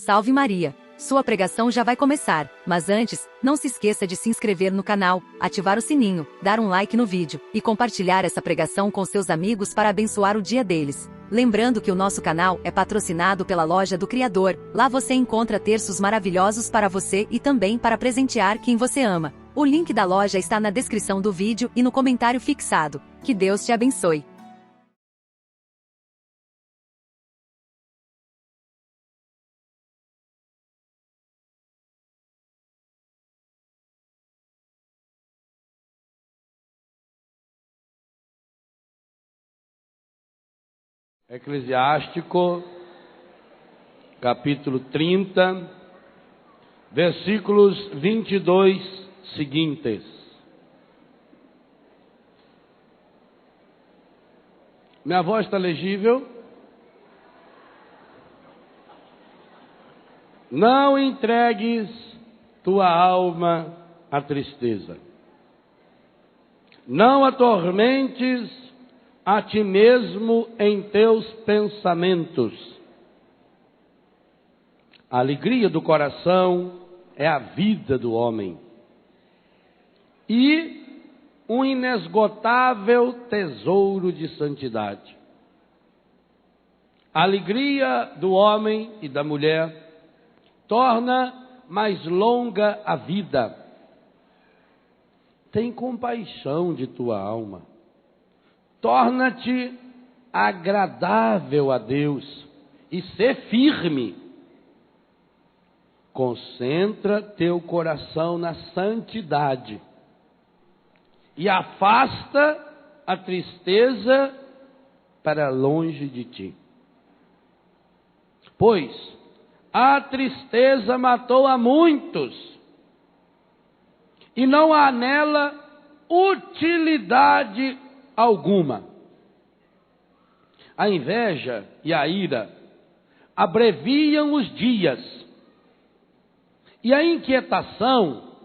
Salve Maria! Sua pregação já vai começar, mas antes, não se esqueça de se inscrever no canal, ativar o sininho, dar um like no vídeo e compartilhar essa pregação com seus amigos para abençoar o dia deles. Lembrando que o nosso canal é patrocinado pela Loja do Criador, lá você encontra terços maravilhosos para você e também para presentear quem você ama. O link da loja está na descrição do vídeo e no comentário fixado. Que Deus te abençoe. Eclesiástico, capítulo 30, versículos 22 seguintes. Minha voz está legível? Não entregues tua alma à tristeza. Não atormentes a ti mesmo em teus pensamentos. A alegria do coração é a vida do homem e um inesgotável tesouro de santidade. A alegria do homem e da mulher torna mais longa a vida. Tem compaixão de tua alma. Torna-te agradável a Deus e sê firme. Concentra teu coração na santidade e afasta a tristeza para longe de ti. Pois a tristeza matou a muitos e não há nela utilidade alguma. A inveja e a ira abreviam os dias, e a inquietação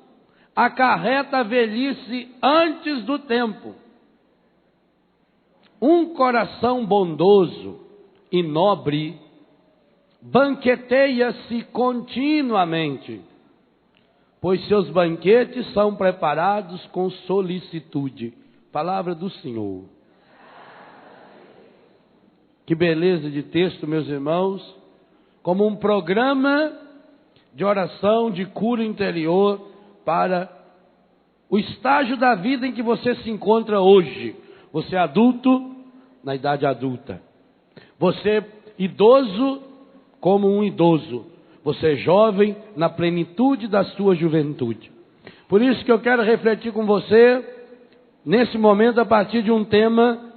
acarreta a velhice antes do tempo. Um coração bondoso e nobre banqueteia-se continuamente, pois seus banquetes são preparados com solicitude. Palavra do Senhor. Que beleza de texto, meus irmãos, como um programa de oração, de cura interior para o estágio da vida em que você se encontra hoje. Você é adulto, na idade adulta. Você idoso, como um idoso. Você é jovem, na plenitude da sua juventude. Por isso que eu quero refletir com você nesse momento, a partir de um tema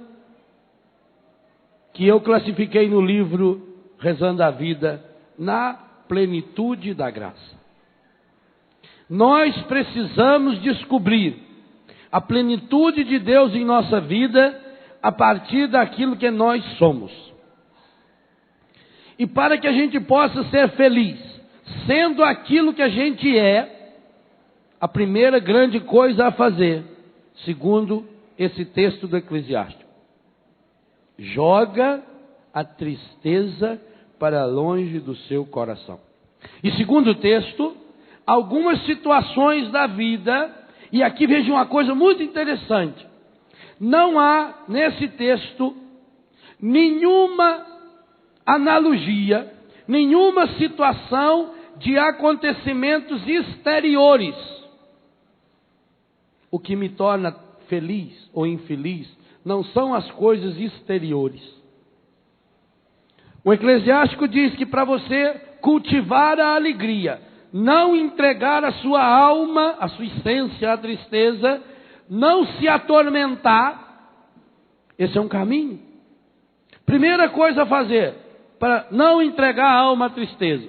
que eu classifiquei no livro Rezando a Vida, na plenitude da graça. Nós precisamos descobrir a plenitude de Deus em nossa vida a partir daquilo que nós somos. E para que a gente possa ser feliz, sendo aquilo que a gente é, a primeira grande coisa a fazer, segundo esse texto do Eclesiástico: joga a tristeza para longe do seu coração. E segundo o texto, algumas situações da vida, e aqui veja uma coisa muito interessante: não há nesse texto nenhuma analogia, nenhuma situação de acontecimentos exteriores. O que me torna feliz ou infeliz não são as coisas exteriores. O Eclesiástico diz que para você cultivar a alegria, não entregar a sua alma, a sua essência à tristeza, não se atormentar, esse é um caminho. Primeira coisa a fazer para não entregar a alma à tristeza: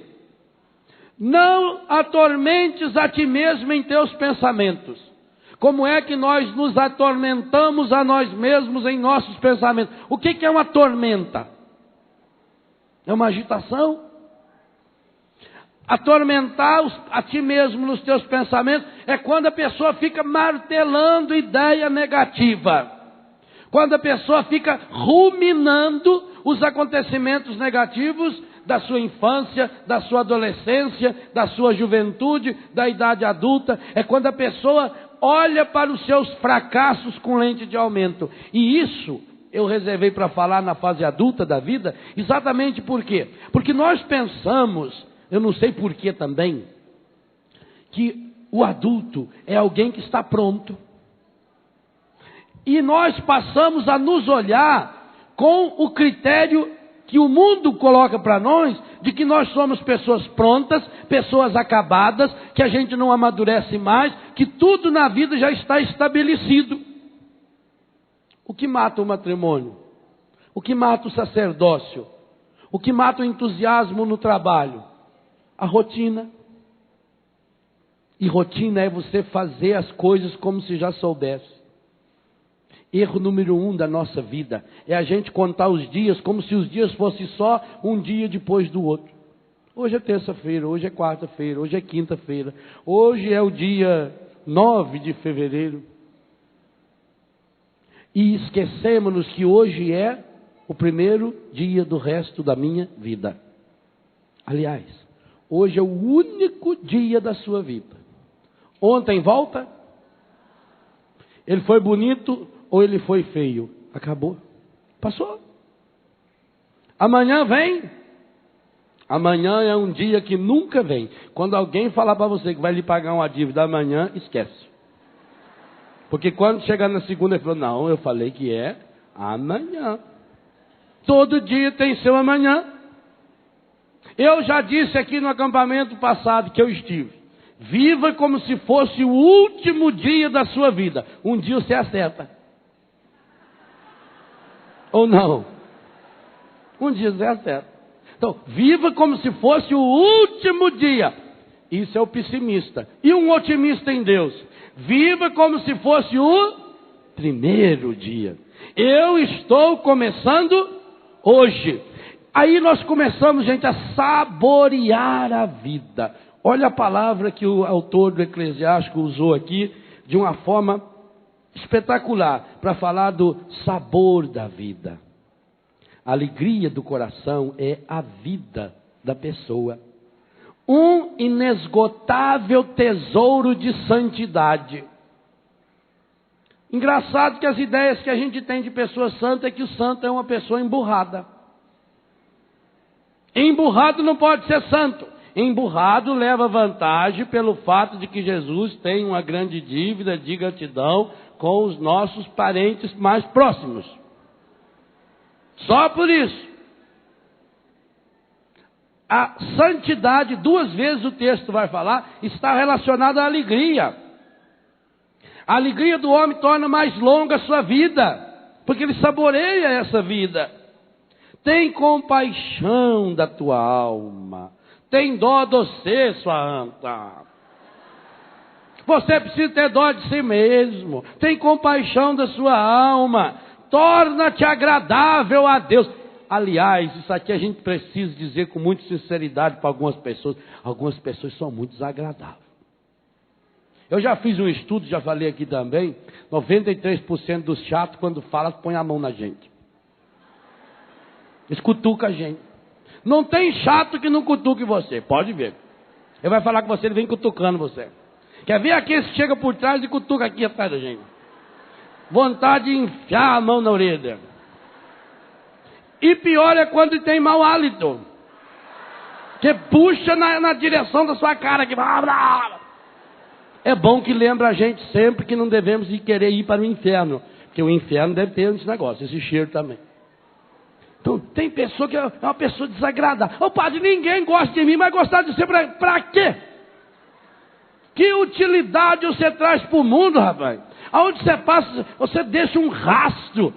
não atormentes a ti mesmo em teus pensamentos. Como é que nós nos atormentamos a nós mesmos em nossos pensamentos? O que é uma tormenta? É uma agitação. Atormentar a ti mesmo nos teus pensamentos é quando a pessoa fica martelando ideia negativa. Quando a pessoa fica ruminando os acontecimentos negativos da sua infância, da sua adolescência, da sua juventude, da idade adulta. É quando a pessoa olha para os seus fracassos com lente de aumento. E isso eu reservei para falar na fase adulta da vida, exatamente por quê? Porque nós pensamos, eu não sei por que também, que o adulto é alguém que está pronto. E nós passamos a nos olhar com o critério que o mundo coloca para nós, de que nós somos pessoas prontas, pessoas acabadas, que a gente não amadurece mais, que tudo na vida já está estabelecido. O que mata o matrimônio? O que mata o sacerdócio? O que mata o entusiasmo no trabalho? A rotina. E rotina é você fazer as coisas como se já soubesse. Erro número 1 da nossa vida é a gente contar os dias como se os dias fossem só um dia depois do outro. Hoje é terça-feira, hoje é quarta-feira, hoje é quinta-feira, hoje é o dia 9 de fevereiro. E esquecemos-nos que hoje é o primeiro dia do resto da minha vida. Aliás, hoje é o único dia da sua vida. Ontem volta? Ele foi bonito ou ele foi feio? Acabou. Passou. Amanhã vem. Amanhã é um dia que nunca vem. Quando alguém falar para você que vai lhe pagar uma dívida amanhã, esquece. Porque quando chegar na segunda, ele falou, não, eu falei que é amanhã. Todo dia tem seu amanhã. Eu já disse aqui no acampamento passado que eu estive. Viva como se fosse o último dia da sua vida. Um dia você acerta. Ou não? Um dia você acerta. Então, viva como se fosse o último dia. Isso é o pessimista. E um otimista em Deus? Viva como se fosse o primeiro dia. Eu estou começando hoje. Aí nós começamos, gente, a saborear a vida. Olha a palavra que o autor do Eclesiástico usou aqui de uma forma espetacular para falar do sabor da vida. A alegria do coração é a vida da pessoa. Um inesgotável tesouro de santidade. Engraçado que as ideias que a gente tem de pessoa santa é que o santo é uma pessoa emburrada. Emburrado não pode ser santo. Emburrado leva vantagem pelo fato de que Jesus tem uma grande dívida de gratidão com os nossos parentes mais próximos. Só por isso. A santidade, 2 vezes o texto vai falar, está relacionada à alegria. A alegria do homem torna mais longa a sua vida, porque ele saboreia essa vida. Tem compaixão da tua alma. Tem dó de você, sua anta. Você precisa ter dó de si mesmo. Tem compaixão da sua alma. Torna-te agradável a Deus. Aliás, isso aqui a gente precisa dizer com muita sinceridade para algumas pessoas. Algumas pessoas são muito desagradáveis. Eu já fiz um estudo, já falei aqui também. 93% dos chatos, quando fala, põe a mão na gente. Eles cutucam a gente. Não tem chato que não cutuque você, pode ver. Ele vai falar com você, ele vem cutucando você. Quer ver aqueles que chegam por trás e cutuca aqui atrás da gente? Vontade de enfiar a mão na orelha. E pior é quando tem mau hálito. Que puxa na direção da sua cara. Que... É bom que lembra a gente sempre que não devemos querer ir para o inferno. Porque o inferno deve ter esse negócio, esse cheiro também. Então, tem pessoa que é uma pessoa desagradável. Ô padre, ninguém gosta de mim, mas gostar de você para quê? Que utilidade você traz para o mundo, rapaz? Aonde você passa, você deixa um rastro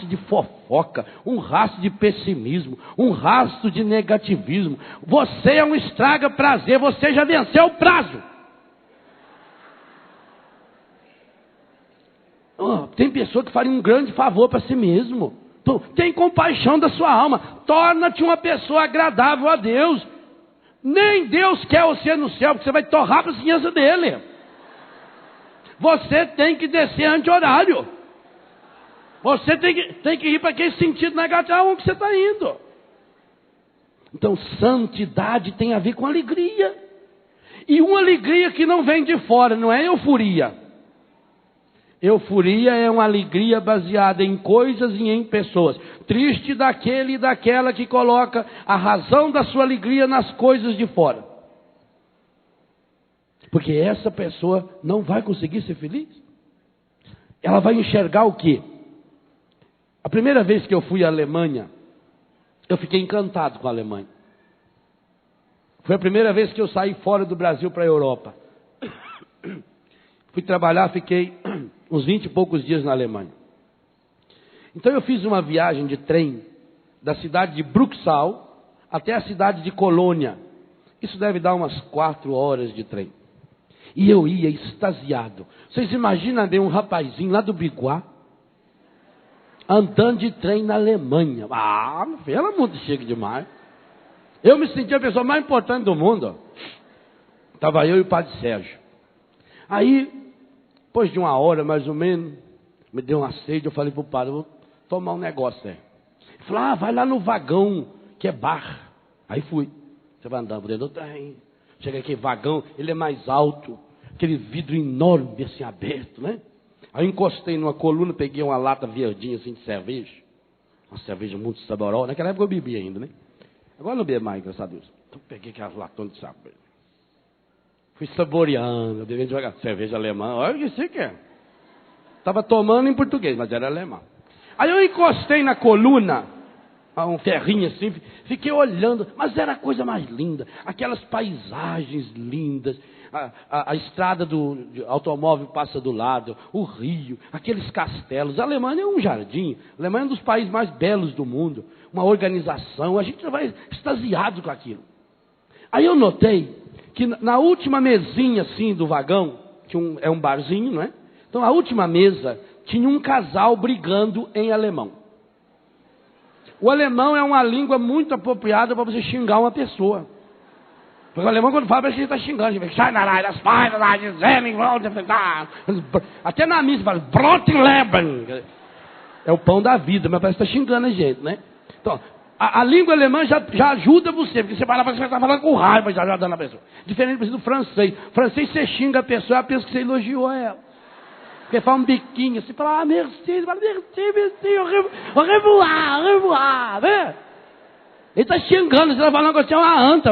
de fofoca, um rastro de pessimismo, um rastro de negativismo. Você é um estraga-prazer, você já venceu o prazo. Tem pessoa que faria um grande favor para si mesmo. Tem compaixão da sua alma. Torna-te uma pessoa agradável a Deus. Nem Deus quer você no céu, porque você vai torrar para a ciência dele. Você tem que descer anti-horário. Você tem que ir para aquele sentido negativo onde você está indo. Então, santidade tem a ver com alegria. E uma alegria que não vem de fora, não é euforia. Euforia é uma alegria baseada em coisas e em pessoas. Triste daquele e daquela que coloca a razão da sua alegria nas coisas de fora. Porque essa pessoa não vai conseguir ser feliz. Ela vai enxergar o quê? A primeira vez que eu fui à Alemanha, eu fiquei encantado com a Alemanha. Foi a primeira vez que eu saí fora do Brasil para a Europa. Fui trabalhar, fiquei uns 20 e poucos dias na Alemanha. Então eu fiz uma viagem de trem da cidade de Bruxal até a cidade de Colônia. Isso deve dar umas 4 horas de trem. E eu ia extasiado. Vocês imaginam bem um rapazinho lá do Biguá andando de trem na Alemanha. Ah, ela é muito chique demais. Eu me senti a pessoa mais importante do mundo. Estava eu e o padre Sérgio. Aí, depois de 1 hora mais ou menos, me deu uma sede, eu falei para o padre, vou tomar um negócio aí. Ele falou, vai lá no vagão, que é bar. Aí fui. Você vai andando por dentro do trem. Chega aqui, vagão, ele é mais alto. Aquele vidro enorme, assim, aberto, né? Aí encostei numa coluna, peguei uma lata verdinha, assim, de cerveja. Uma cerveja muito saborosa. Naquela época eu bebia ainda, né? Agora não bebo mais, graças a Deus. Então peguei aquelas latões de cerveja. Fui saboreando, bebendo devagar. Cerveja alemã, olha o que você quer. Estava tomando em português, mas era alemão. Aí eu encostei na coluna, um ferrinho assim, fiquei olhando, mas era a coisa mais linda. Aquelas paisagens lindas, a estrada do automóvel passa do lado, o rio, aqueles castelos. A Alemanha é um jardim, a Alemanha é um dos países mais belos do mundo, uma organização, a gente vai extasiado com aquilo. Aí eu notei que na última mesinha assim do vagão, que é um barzinho, não é? Então a última mesa tinha um casal brigando em alemão. O alemão é uma língua muito apropriada para você xingar uma pessoa. Porque o alemão, quando fala, parece que ele está xingando. Até na missa fala, Brotleben. É o pão da vida, mas parece que está xingando a gente, né? Então, a língua alemã já ajuda você, porque você vai lá, parece que você está falando com raiva, já ajudando a pessoa. Diferente do francês. O francês, você xinga a pessoa, ela pensa que você elogiou ela. Porque fala um biquinho, você fala, merci, você fala, merci, au revoir, né? Ele está xingando, você está falando que você é uma anta.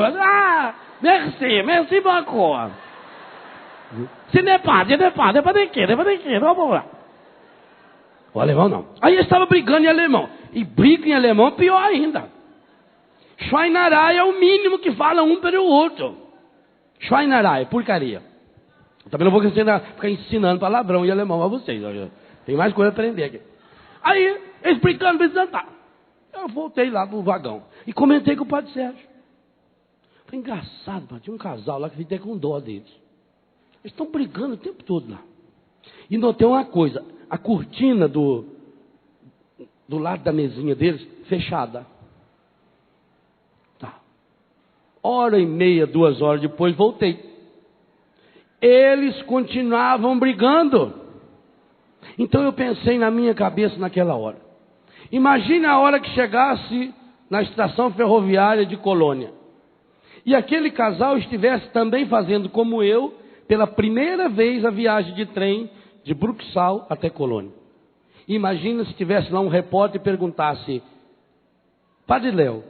Merci beaucoup. Se não é pas de quê, vamos lá. O alemão não. Aí eles estavam brigando em alemão. E briga em alemão pior ainda. Schweinerei é o mínimo que fala um para o outro. Schweinerei, porcaria. Eu também não vou ficar ensinando palavrão em alemão a vocês. Tem mais coisa a aprender aqui. Aí, eles brincando, eu voltei lá pro vagão. E comentei com o padre Sérgio. Foi engraçado, padre. Tinha um casal lá que fiquei com dó deles. Eles estão brigando o tempo todo lá. E notei uma coisa. A cortina do lado da mesinha deles, fechada. Tá. 1h30, 2 horas depois, voltei. Eles continuavam brigando. Então eu pensei na minha cabeça naquela hora. Imagine a hora que chegasse na estação ferroviária de Colônia. E aquele casal estivesse também fazendo como eu, pela primeira vez a viagem de trem de Bruxal até Colônia. Imagina se tivesse lá um repórter e perguntasse, Padre Léo,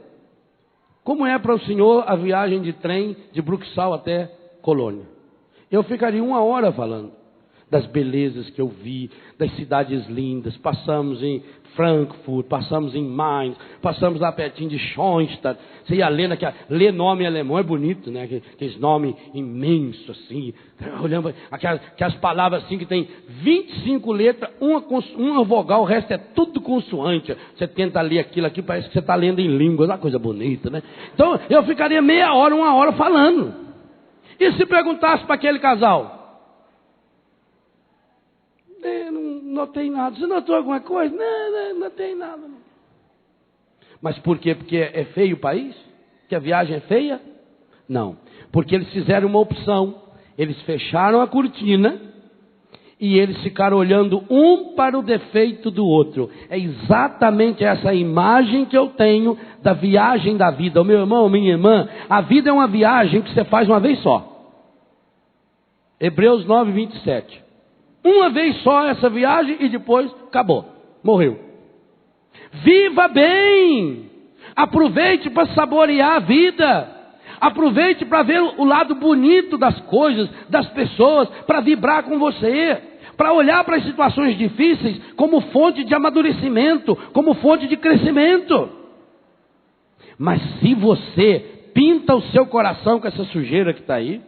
como é para o senhor a viagem de trem de Bruxal até Colônia? Eu ficaria 1 hora falando das belezas que eu vi, das cidades lindas. Passamos em Frankfurt, passamos em Mainz, passamos lá pertinho de Schoenstatt. Você ia ler, ler nome alemão é bonito, né? Aqueles nomes imensos assim. Olhando aquelas palavras assim que tem 25 letras, uma vogal, o resto é tudo consoante. Você tenta ler aquilo aqui, parece que você está lendo em língua, uma coisa bonita, né? Então eu ficaria 30 minutos, 1 hora falando. E se perguntasse para aquele casal? Não notei nada. Você notou alguma coisa? Não notei nada. Não. Mas por quê? Porque é feio o país? Que a viagem é feia? Não. Porque eles fizeram uma opção. Eles fecharam a cortina e eles ficaram olhando um para o defeito do outro. É exatamente essa imagem que eu tenho da viagem da vida. O meu irmão, minha irmã, a vida é uma viagem que você faz uma vez só. Hebreus 9, 27. Uma vez só essa viagem e depois acabou, morreu. Viva bem, aproveite para saborear a vida, aproveite para ver o lado bonito das coisas, das pessoas, para vibrar com você, para olhar para as situações difíceis como fonte de amadurecimento, como fonte de crescimento. Mas se você pinta o seu coração com essa sujeira que está aí,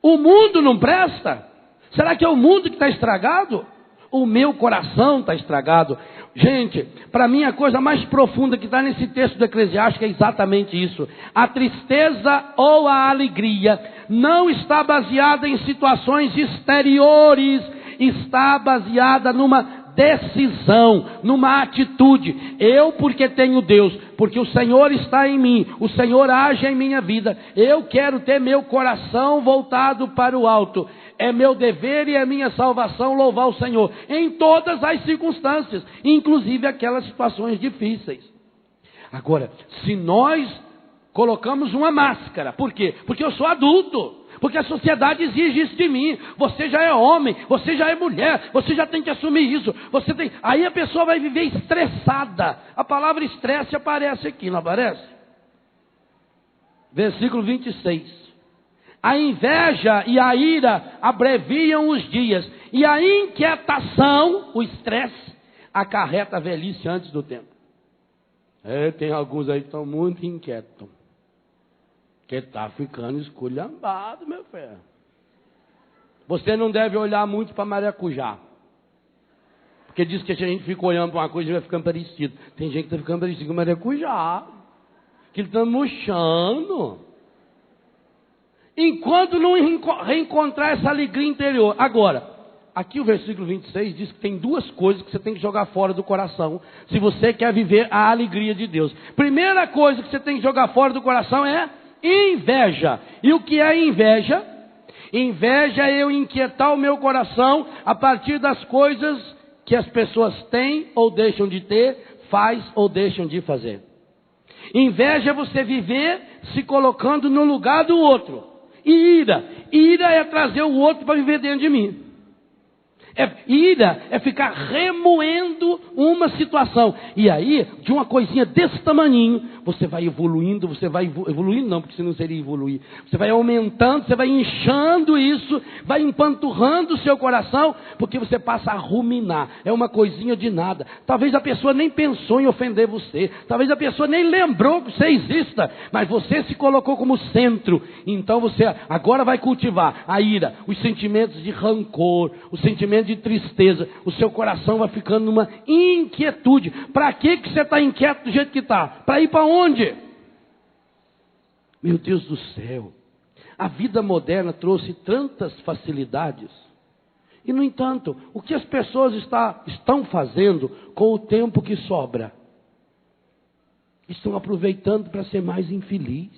o mundo não presta? Será que é o mundo que está estragado? O meu coração está estragado. Gente, para mim a coisa mais profunda que está nesse texto do Eclesiástico é exatamente isso. A tristeza ou a alegria não está baseada em situações exteriores, está baseada numa decisão, numa atitude. Eu, porque tenho Deus, porque o Senhor está em mim, o Senhor age em minha vida, eu quero ter meu coração voltado para o alto. É meu dever e é minha salvação louvar o Senhor em todas as circunstâncias, inclusive aquelas situações difíceis. Agora, se nós colocamos uma máscara, por quê? Porque eu sou adulto, porque a sociedade exige isso de mim. Você já é homem, você já é mulher, você já tem que assumir isso. Aí a pessoa vai viver estressada. A palavra estresse aparece aqui, não aparece? Versículo 26. A inveja e a ira abreviam os dias, e a inquietação, o estresse, acarreta a velhice antes do tempo. Tem alguns aí que estão muito inquietos, que está ficando esculhambado, meu filho. Você não deve olhar muito para maracujá, porque diz que se a gente fica olhando para uma coisa, a gente vai ficando parecido. Tem gente que está ficando parecido com maracujá, que ele está murchando. Enquanto não reencontrar essa alegria interior. Agora, aqui o versículo 26 diz que tem duas coisas que você tem que jogar fora do coração, se você quer viver a alegria de Deus. Primeira coisa que você tem que jogar fora do coração é inveja. E o que é inveja? Inveja é eu inquietar o meu coração a partir das coisas que as pessoas têm ou deixam de ter, faz ou deixam de fazer. Inveja é você viver se colocando no lugar do outro. E ira é trazer o outro para viver dentro de mim. Ira é ficar remoendo uma situação. E aí, de uma coisinha desse tamaninho, você vai evoluindo, evoluindo não, porque senão seria evoluir. Você vai aumentando, você vai inchando isso, vai empanturrando o seu coração, porque você passa a ruminar. É uma coisinha de nada. Talvez a pessoa nem pensou em ofender você. Talvez a pessoa nem lembrou que você exista. Mas você se colocou como centro. Então você agora vai cultivar a ira, os sentimentos de rancor, os sentimentos de tristeza. O seu coração vai ficando numa inquietude. Para que você está inquieto do jeito que está? Para ir para onde? Meu Deus do céu, a vida moderna trouxe tantas facilidades. E no entanto, o que as pessoas estão fazendo com o tempo que sobra? Estão aproveitando para ser mais infeliz.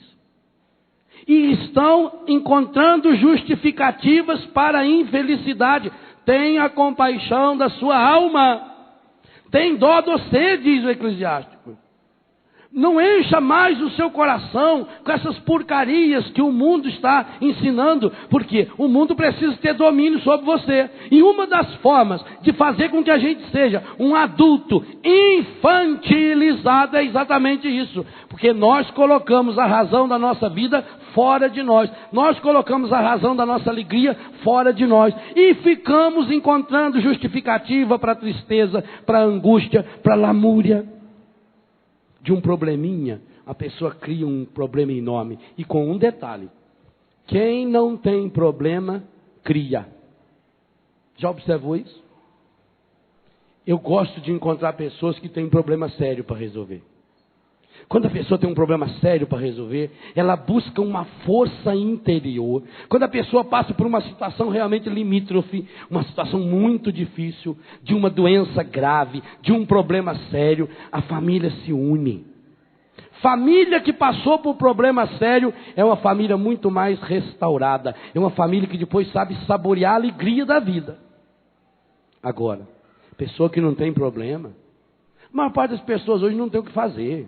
E estão encontrando justificativas para a infelicidade. Tenha compaixão da sua alma. Tem dó de você, diz o Eclesiástico. Não encha mais o seu coração com essas porcarias que o mundo está ensinando, porque o mundo precisa ter domínio sobre você. E uma das formas de fazer com que a gente seja um adulto infantilizado é exatamente isso. Porque nós colocamos a razão da nossa vida fora de nós. Nós colocamos a razão da nossa alegria fora de nós. E ficamos encontrando justificativa para a tristeza, para a angústia, para a lamúria. De um probleminha, a pessoa cria um problema enorme. E com um detalhe: quem não tem problema, cria. Já observou isso? Eu gosto de encontrar pessoas que têm problema sério para resolver. Quando a pessoa tem um problema sério para resolver, ela busca uma força interior. Quando a pessoa passa por uma situação realmente limítrofe, uma situação muito difícil, de uma doença grave, de um problema sério, a família se une. Família que passou por problema sério é uma família muito mais restaurada. É uma família que depois sabe saborear a alegria da vida. Agora, pessoa que não tem problema, a maior parte das pessoas hoje não tem o que fazer.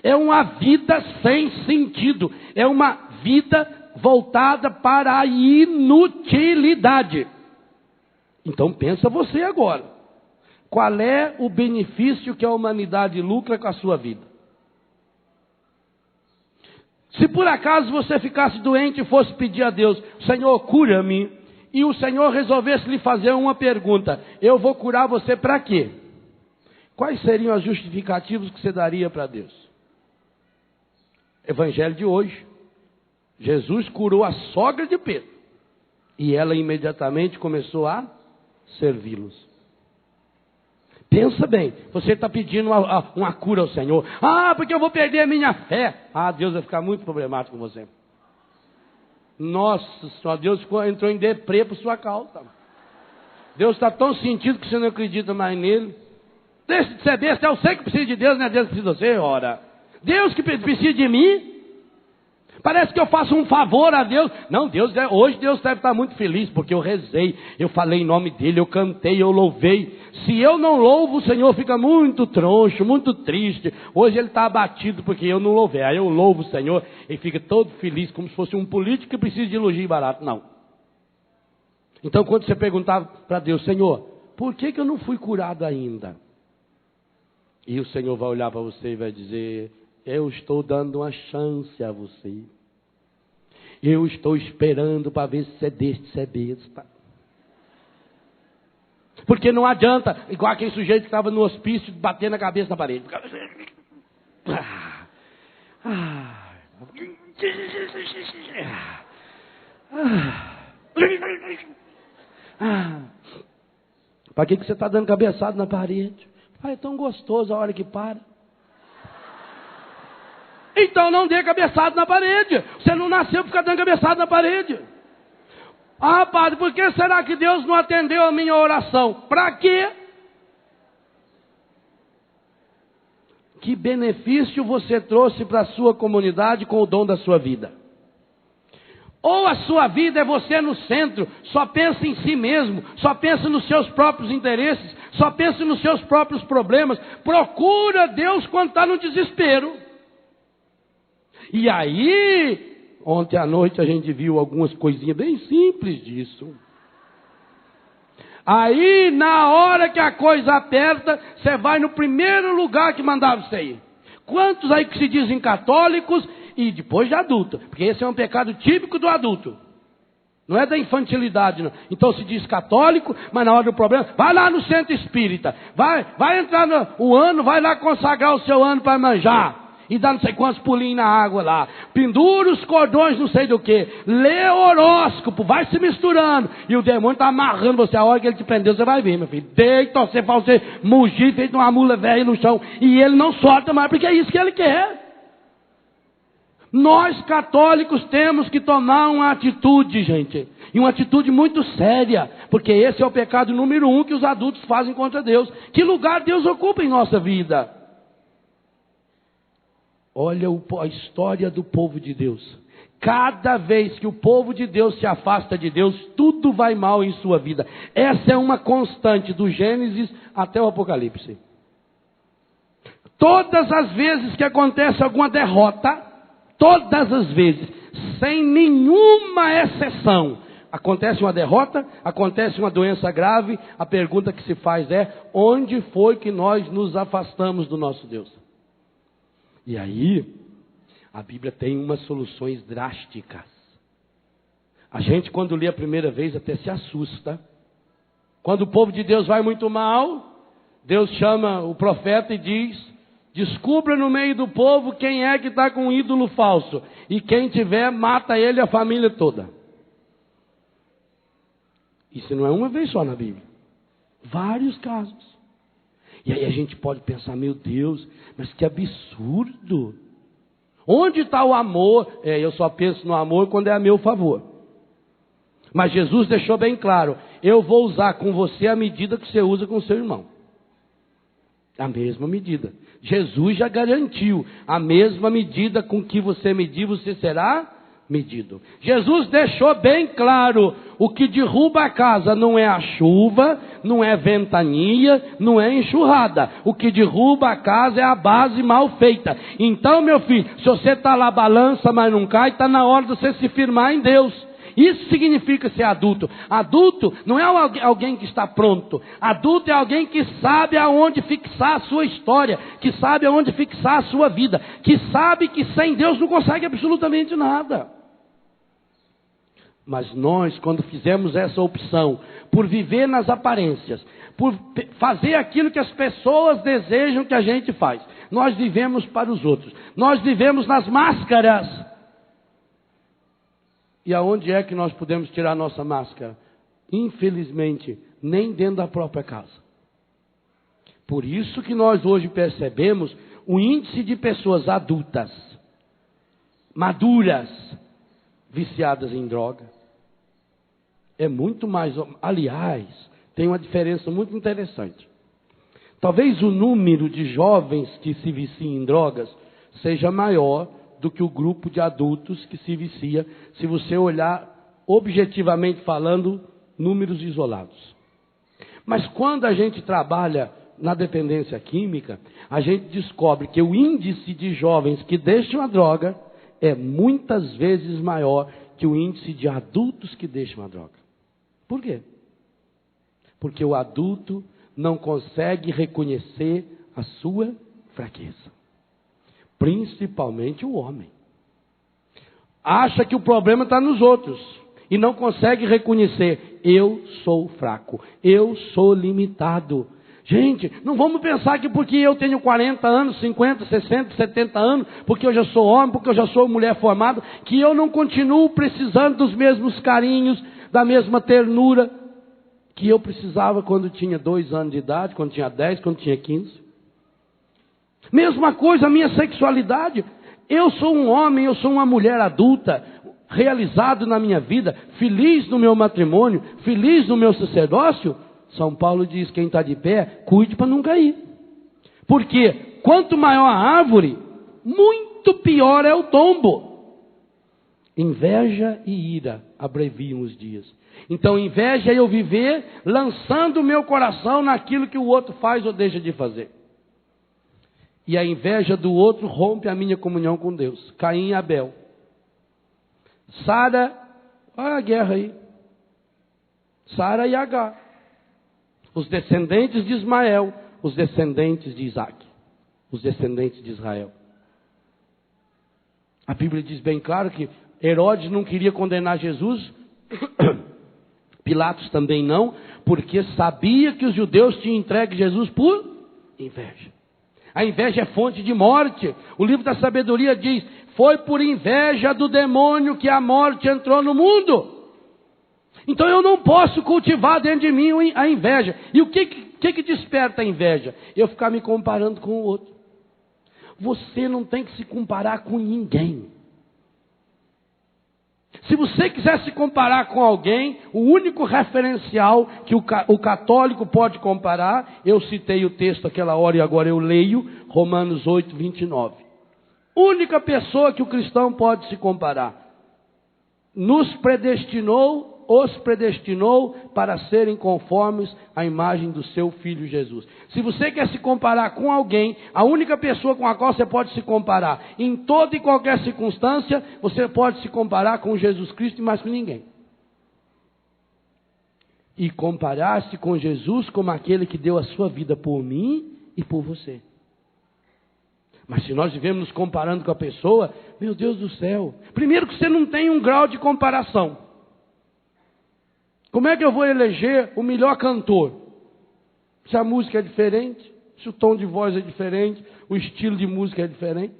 É uma vida sem sentido. É uma vida voltada para a inutilidade. Então pensa você agora. Qual é o benefício que a humanidade lucra com a sua vida? Se por acaso você ficasse doente e fosse pedir a Deus, Senhor, cura-me, e o Senhor resolvesse lhe fazer uma pergunta, eu vou curar você para quê? Quais seriam as justificativas que você daria para Deus? Evangelho de hoje. Jesus curou a sogra de Pedro. E ela imediatamente começou a servi-los. Pensa bem, você está pedindo uma cura ao Senhor. Ah, porque eu vou perder a minha fé. Ah, Deus vai ficar muito problemático com você. Nossa Senhora, Deus entrou em deprê por sua causa. Deus está tão sentido que você não acredita mais nele. Deixa de ser besta, eu sei que precisa de Deus, não é Deus que precisa de você, ora. Deus que precisa de mim? Parece que eu faço um favor a Deus. Não, hoje Deus deve estar muito feliz, porque eu rezei, eu falei em nome dele, eu cantei, eu louvei. Se eu não louvo, o Senhor fica muito troncho, muito triste. Hoje ele está abatido porque eu não louvei. Aí eu louvo o Senhor e fica todo feliz, como se fosse um político que precisa de elogio barato. Não. Então quando você perguntava para Deus, Senhor, por que eu não fui curado ainda? E o Senhor vai olhar para você e vai dizer, eu estou dando uma chance a você. Eu estou esperando para ver se você deixa de ser besta. Porque não adianta, igual aquele sujeito que estava no hospício, bater na cabeça na parede. Para que você está dando cabeçada na parede? É tão gostoso a hora que para. Então não dê cabeçada na parede. Você não nasceu para ficar dando cabeçada na parede. Ah, padre, por que será que Deus não atendeu a minha oração? Para quê? Que benefício você trouxe para a sua comunidade com o dom da sua vida? Ou a sua vida é você no centro, só pensa em si mesmo, só pensa nos seus próprios interesses, só pensa nos seus próprios problemas, procura Deus quando está no desespero. E aí, ontem à noite a gente viu algumas coisinhas bem simples disso. Aí, na hora que a coisa aperta, você vai no primeiro lugar que mandava você ir. Quantos aí que se dizem católicos e depois de adulto? Porque esse é um pecado típico do adulto. Não é da infantilidade, não. Então se diz católico, mas na hora do problema, vai lá no centro espírita. Vai entrar no ano, vai lá consagrar o seu ano para manjar. E dá não sei quantos pulinhos na água lá. Pendura os cordões não sei do que. Lê horóscopo, vai se misturando. E o demônio está amarrando você. A hora que ele te prendeu, você vai ver, meu filho. Deita, você faz você mugir, feito uma mula velha no chão. E ele não solta mais, porque é isso que ele quer. Nós católicos temos que tomar uma atitude, gente. E uma atitude muito séria. Porque esse é o pecado número 1 que os adultos fazem contra Deus. Que lugar Deus ocupa em nossa vida? Olha a história do povo de Deus. Cada vez que o povo de Deus se afasta de Deus, tudo vai mal em sua vida. Essa é uma constante do Gênesis até o Apocalipse. Todas as vezes que acontece alguma derrota, todas as vezes, sem nenhuma exceção, acontece uma derrota, acontece uma doença grave, a pergunta que se faz é, onde foi que nós nos afastamos do nosso Deus? E aí, a Bíblia tem umas soluções drásticas. A gente, quando lê a primeira vez, até se assusta. Quando o povo de Deus vai muito mal, Deus chama o profeta e diz, descubra no meio do povo quem é que está com um ídolo falso. E quem tiver, mata ele e a família toda. Isso não é uma vez só na Bíblia. Vários casos. E aí a gente pode pensar, meu Deus, mas que absurdo. Onde está o amor? Eu só penso no amor quando é a meu favor. Mas Jesus deixou bem claro, eu vou usar com você a medida que você usa com o seu irmão. A mesma medida. Jesus já garantiu, a mesma medida com que você medir, você será medido. Jesus deixou bem claro, o que derruba a casa não é a chuva, não é ventania, não é enxurrada. O que derruba a casa é a base mal feita. Então, meu filho, se você está lá balança, mas não cai, está na hora de você se firmar em Deus. Isso significa ser adulto. Adulto não é alguém que está pronto. Adulto é alguém que sabe aonde fixar a sua história, que sabe aonde fixar a sua vida, que sabe que sem Deus não consegue absolutamente nada. Mas nós, quando fizemos essa opção, por viver nas aparências, por fazer aquilo que as pessoas desejam que a gente faz, nós vivemos para os outros, nós vivemos nas máscaras. E aonde é que nós podemos tirar nossa máscara? Infelizmente, nem dentro da própria casa. Por isso que nós hoje percebemos o índice de pessoas adultas, maduras, viciadas em droga. É muito mais, aliás, tem uma diferença muito interessante. Talvez o número de jovens que se viciam em drogas seja maior do que o grupo de adultos que se vicia, se você olhar objetivamente falando, números isolados. Mas quando a gente trabalha na dependência química, a gente descobre que o índice de jovens que deixam a droga é muitas vezes maior que o índice de adultos que deixam a droga. Por quê? Porque o adulto não consegue reconhecer a sua fraqueza. Principalmente o homem. Acha que o problema está nos outros. E não consegue reconhecer, eu sou fraco, eu sou limitado. Gente, não vamos pensar que porque eu tenho 40 anos, 50, 60, 70 anos, porque eu já sou homem, porque eu já sou mulher formada, que eu não continuo precisando dos mesmos carinhos, da mesma ternura que eu precisava quando tinha 2 anos de idade, quando tinha 10, quando tinha 15. Mesma coisa a minha sexualidade. Eu sou um homem, eu sou uma mulher adulta, realizado na minha vida, feliz no meu matrimônio, feliz no meu sacerdócio. São Paulo diz, quem está de pé, cuide para não cair. Porque quanto maior a árvore, muito pior é o tombo. Inveja e ira abreviam os dias. Então inveja é eu viver lançando o meu coração naquilo que o outro faz ou deixa de fazer. E a inveja do outro rompe a minha comunhão com Deus. Caim e Abel. Sara, olha a guerra aí. Sara e Agar. Os descendentes de Ismael, os descendentes de Isaac. Os descendentes de Israel. A Bíblia diz bem claro que Herodes não queria condenar Jesus, Pilatos também não, porque sabia que os judeus tinham entregue Jesus por inveja. A inveja é fonte de morte. O livro da sabedoria diz, foi por inveja do demônio que a morte entrou no mundo. Então eu não posso cultivar dentro de mim a inveja. E o que desperta a inveja? Eu ficar me comparando com o outro. Você não tem que se comparar com ninguém. Se você quiser se comparar com alguém, o único referencial que o católico pode comparar, eu citei o texto aquela hora e agora eu leio, Romanos 8, 29. Única pessoa que o cristão pode se comparar. Os predestinou para serem conformes à imagem do seu Filho Jesus. Se você quer se comparar com alguém, a única pessoa com a qual você pode se comparar, em toda e qualquer circunstância, você pode se comparar com Jesus Cristo e mais com ninguém. E comparar-se com Jesus como aquele que deu a sua vida por mim e por você. Mas se nós vivemos nos comparando com a pessoa, meu Deus do céu, primeiro que você não tem um grau de comparação. Como é que eu vou eleger o melhor cantor? Se a música é diferente, se o tom de voz é diferente, o estilo de música é diferente.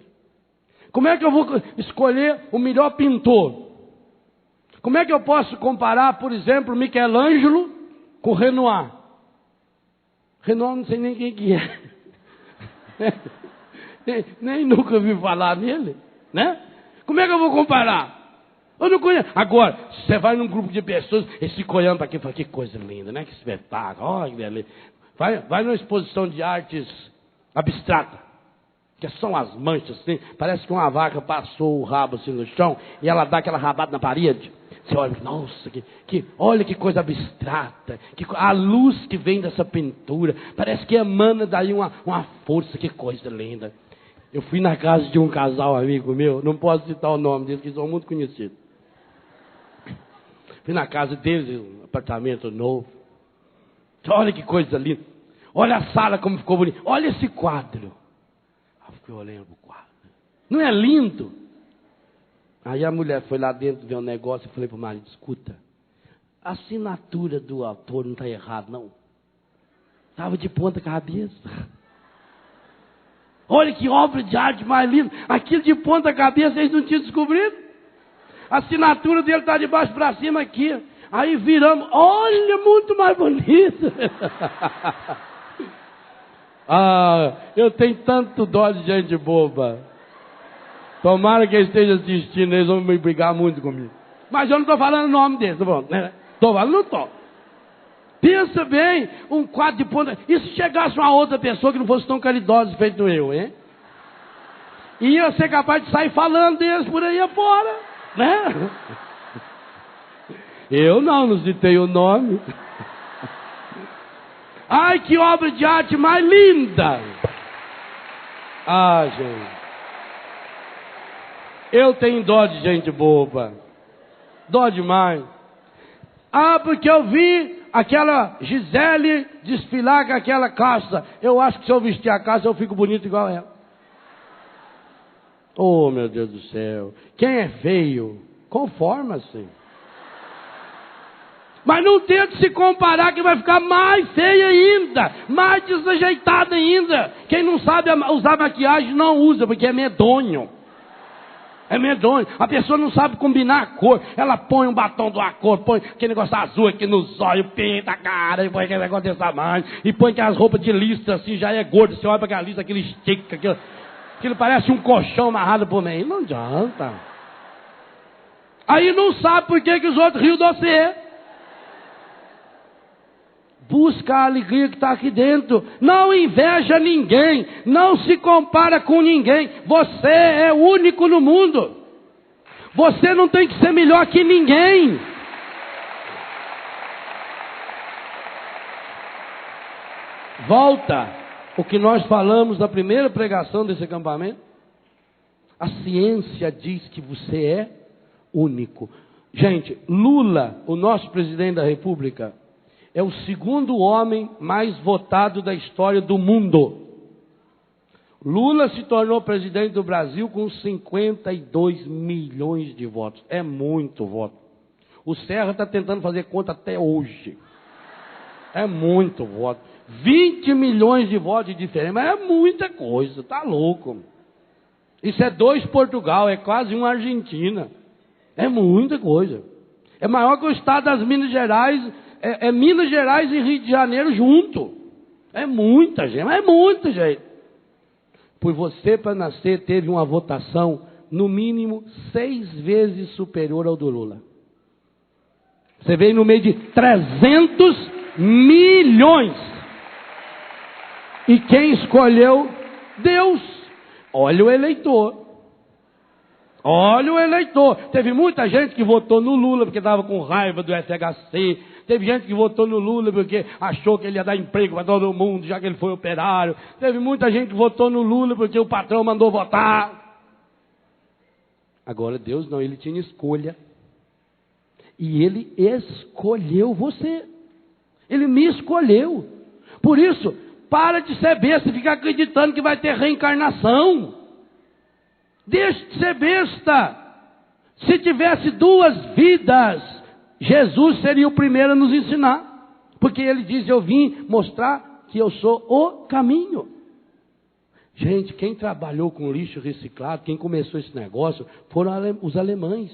Como é que eu vou escolher o melhor pintor? Como é que eu posso comparar, por exemplo, Michelangelo com Renoir? Renoir não sei nem quem que é. Nem nunca ouvi falar nele, né? Como é que eu vou comparar? Eu não conheço. Agora, você vai num grupo de pessoas, eles ficam olhando para aqui e falam, que coisa linda, né? Que espetáculo, olha que beleza. Vai numa exposição de artes abstrata. que são as manchas, assim, parece que uma vaca passou o rabo assim no chão e ela dá aquela rabada na parede. Você olha, nossa, olha que coisa abstrata, a luz que vem dessa pintura, parece que emana daí uma força, que coisa linda. Eu fui na casa de um casal amigo meu, não posso citar o nome deles, que são muito conhecidos. Fui na casa deles, um apartamento novo. Olha que coisa linda. Olha a sala como ficou bonita. Olha esse quadro. Eu fiquei olhando para o quadro. Não é lindo? Aí a mulher foi lá dentro, ver um negócio, e falei para o marido, escuta, a assinatura do autor não está errada, não. Estava de ponta cabeça. Olha que obra de arte mais linda. Aquilo de ponta cabeça, eles não tinham descobrido. A assinatura dele está de baixo para cima aqui. Aí viramos, olha, muito mais bonito. Eu tenho tanto dó de gente boba. Tomara que eles estejam assistindo, eles vão me brigar muito comigo. Mas eu não estou falando o nome deles, estou falando no tom. Pensa bem, um quadro de ponta. E se chegasse uma outra pessoa que não fosse tão caridosa feito eu, hein? Ia ser capaz de sair falando deles por aí afora, né? Eu não citei o nome. Ai, que obra de arte mais linda! Gente. Eu tenho dó de gente boba. Dó demais. Porque eu vi aquela Gisele desfilar com aquela calça. Eu acho que se eu vestir a calça, eu fico bonito igual ela. Oh, meu Deus do céu. Quem é feio, conforma-se. Mas não tente se comparar, que vai ficar mais feia ainda, mais desajeitada ainda. Quem não sabe usar maquiagem não usa, porque é medonho. É medonho. A pessoa não sabe combinar a cor. Ela põe um batom de uma cor, põe aquele negócio azul aqui nos olhos, pinta a cara, e põe aquele negócio desse tamanho, e põe aquelas roupas de lista assim, já é gordo. Você olha para aquela lista, aquele estica, aquilo parece um colchão amarrado por meio. Não adianta. Aí não sabe por que os outros riam de você. Busca a alegria que está aqui dentro. Não inveja ninguém. Não se compara com ninguém. Você é único no mundo. Você não tem que ser melhor que ninguém. Volta o que nós falamos na primeira pregação desse acampamento. A ciência diz que você é único. Gente, Lula, o nosso presidente da República, é o segundo homem mais votado da história do mundo. Lula se tornou presidente do Brasil com 52 milhões de votos. É muito voto. O Serra está tentando fazer conta até hoje. É muito voto. 20 milhões de votos de diferença. Mas é muita coisa, tá louco. Isso é 2 Portugal, é quase uma Argentina. É muita coisa. É maior que o estado das Minas Gerais. É Minas Gerais e Rio de Janeiro junto. É muita gente, mas é muita gente. Por você, para nascer, teve uma votação, no mínimo, 6 vezes superior ao do Lula. Você veio no meio de 300 milhões. E quem escolheu? Deus. Olha o eleitor. Olha o eleitor. Teve muita gente que votou no Lula porque estava com raiva do FHC. Teve gente que votou no Lula porque achou que ele ia dar emprego para todo mundo, já que ele foi operário. Teve muita gente que votou no Lula porque o patrão mandou votar. Agora Deus não, ele tinha escolha. E ele escolheu você. Ele me escolheu. Por isso, para de ser besta e ficar acreditando que vai ter reencarnação. Deixe de ser besta. Se tivesse 2 vidas, Jesus seria o primeiro a nos ensinar. Porque ele diz, eu vim mostrar que eu sou o caminho. Gente, quem trabalhou com lixo reciclado, quem começou esse negócio, foram os alemães.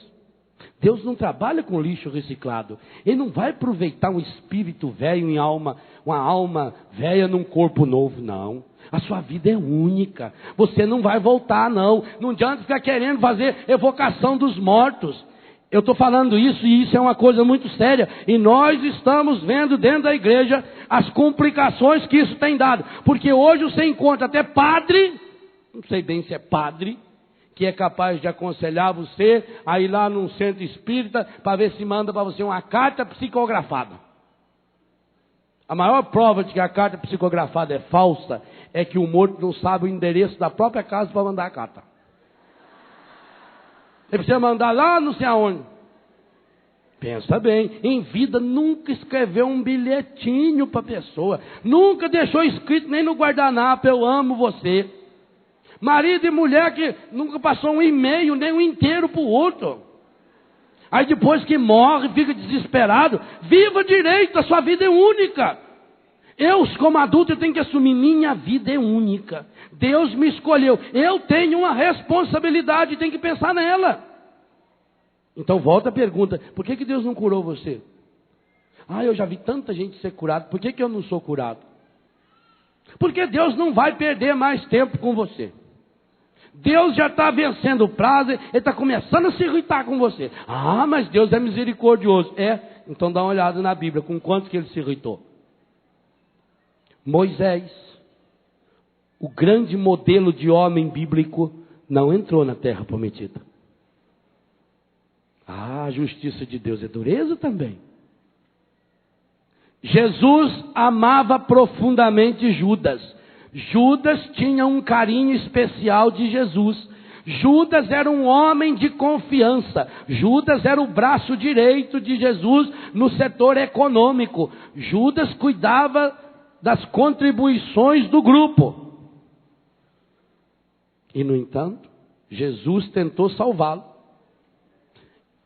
Deus não trabalha com lixo reciclado. Ele não vai aproveitar um espírito velho em alma, uma alma velha num corpo novo, não. A sua vida é única. Você não vai voltar, não. Não adianta ficar querendo fazer evocação dos mortos. Eu estou falando isso e isso é uma coisa muito séria. E nós estamos vendo dentro da igreja as complicações que isso tem dado. Porque hoje você encontra até padre não sei bem se é padre, que é capaz de aconselhar você a ir lá num centro espírita para ver se manda para você uma carta psicografada. A maior prova de que a carta psicografada é falsa é que o morto não sabe o endereço da própria casa para mandar a carta. Ele precisa mandar lá não sei aonde. Pensa bem, em vida nunca escreveu um bilhetinho para a pessoa, nunca deixou escrito nem no guardanapo, eu amo você. Marido e mulher que nunca passou um e-mail, nem um inteiro para o outro. Aí depois que morre, fica desesperado. Viva direito, a sua vida é única. Eu, como adulto, tenho que assumir, minha vida é única. Deus me escolheu, eu tenho uma responsabilidade, tenho que pensar nela. Então volta a pergunta, por que Deus não curou você? Eu já vi tanta gente ser curada, por que eu não sou curado? Porque Deus não vai perder mais tempo com você. Deus já está vencendo o prazo, Ele está começando a se irritar com você. Mas Deus é misericordioso. Então dá uma olhada na Bíblia, com quanto que Ele se irritou. Moisés, o grande modelo de homem bíblico, não entrou na terra prometida. A justiça de Deus é dureza também. Jesus amava profundamente Judas. Judas tinha um carinho especial de Jesus. Judas era um homem de confiança. Judas era o braço direito de Jesus no setor econômico. Judas cuidava das contribuições do grupo. E, no entanto, Jesus tentou salvá-lo.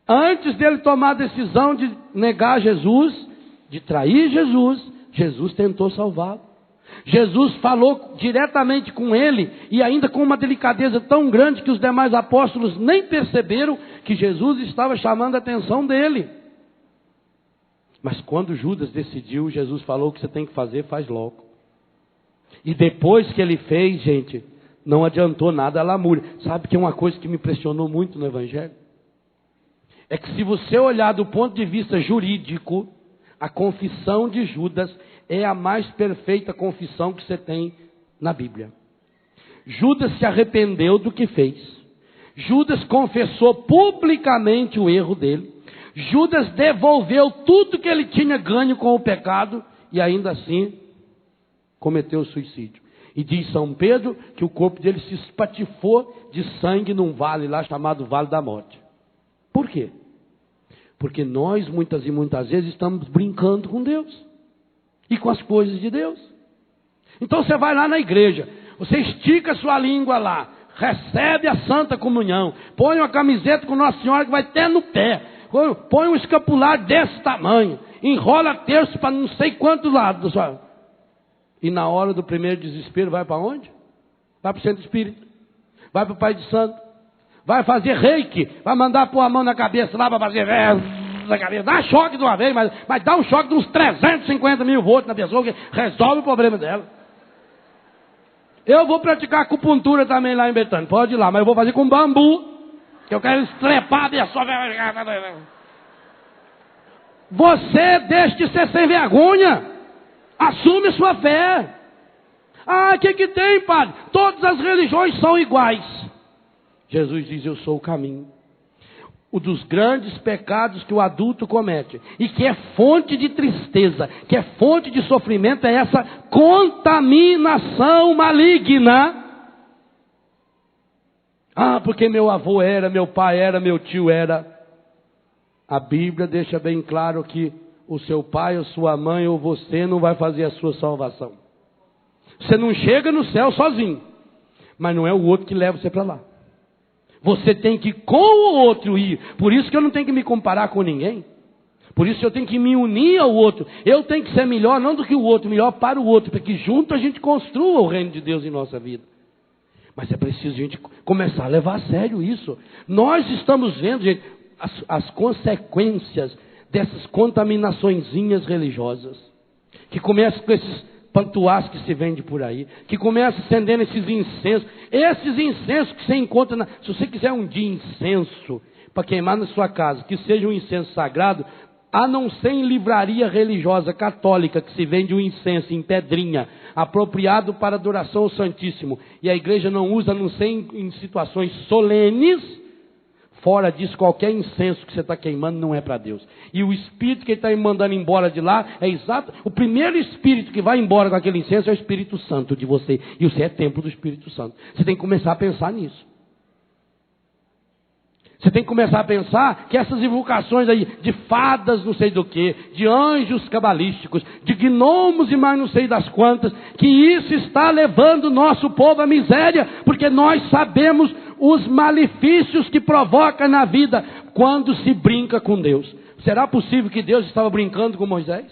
Antes dele tomar a decisão de negar Jesus, de trair Jesus, Jesus tentou salvá-lo. Jesus falou diretamente com ele, e ainda com uma delicadeza tão grande que os demais apóstolos nem perceberam que Jesus estava chamando a atenção dele. Mas quando Judas decidiu, Jesus falou: o que você tem que fazer, faz logo. E depois que ele fez, gente, não adiantou nada a lamúria. Sabe que é uma coisa que me impressionou muito no Evangelho? É que se você olhar do ponto de vista jurídico, a confissão de Judas é a mais perfeita confissão que você tem na Bíblia. Judas se arrependeu do que fez. Judas confessou publicamente o erro dele. Judas devolveu tudo que ele tinha ganho com o pecado e ainda assim cometeu suicídio. E diz São Pedro que o corpo dele se espatifou de sangue num vale lá chamado Vale da Morte. Por quê? Porque nós muitas e muitas vezes estamos brincando com Deus e com as coisas de Deus. Então você vai lá na igreja, você estica a sua língua lá, recebe a Santa Comunhão, põe uma camiseta com Nossa Senhora que vai até no pé, põe um escapulário desse tamanho, enrola terço para não sei quantos lados. E na hora do primeiro desespero vai para onde? Vai para o centro espírita, vai para o Pai de Santo, vai fazer reiki, vai mandar pôr a mão na cabeça lá para fazer na cabeça, dá choque de uma vez, mas dá um choque de uns 350 mil volts na pessoa, que resolve o problema dela. Eu vou praticar acupuntura também lá em Betânia, pode ir lá, mas eu vou fazer com bambu, que eu quero estrepar a pessoa. Você deixa de ser sem vergonha, assume sua fé. O que tem, padre? Todas as religiões são iguais. Jesus diz: eu sou o caminho. Um dos grandes pecados que o adulto comete, e que é fonte de tristeza, que é fonte de sofrimento, é essa contaminação maligna. Porque meu avô era, meu pai era, meu tio era. A Bíblia deixa bem claro que o seu pai, ou sua mãe, ou você não vai fazer a sua salvação. Você não chega no céu sozinho, mas não é o outro que leva você para lá. Você tem que com o outro ir. Por isso que eu não tenho que me comparar com ninguém. Por isso eu tenho que me unir ao outro. Eu tenho que ser melhor, não do que o outro, melhor para o outro, para que junto a gente construa o reino de Deus em nossa vida. Mas é preciso a gente começar a levar a sério isso. Nós estamos vendo, gente, as consequências dessas contaminaçõezinhas religiosas, que começam com esses pantuás que se vende por aí, que começa acendendo esses incensos que você encontra, se você quiser um dia incenso para queimar na sua casa, que seja um incenso sagrado, a não ser em livraria religiosa católica, que se vende um incenso em pedrinha, apropriado para adoração ao Santíssimo. E a igreja não usa, a não ser em situações solenes. Fora disso, qualquer incenso que você está queimando não é para Deus. E o espírito que ele está mandando embora de lá é exato. O primeiro espírito que vai embora com aquele incenso é o Espírito Santo de você. E você é templo do Espírito Santo. Você tem que começar a pensar nisso. Você tem que começar a pensar que essas invocações aí de fadas não sei do que, de anjos cabalísticos, de gnomos e mais não sei das quantas, que isso está levando o nosso povo à miséria, porque nós sabemos os malefícios que provoca na vida quando se brinca com Deus. Será possível que Deus estava brincando com Moisés?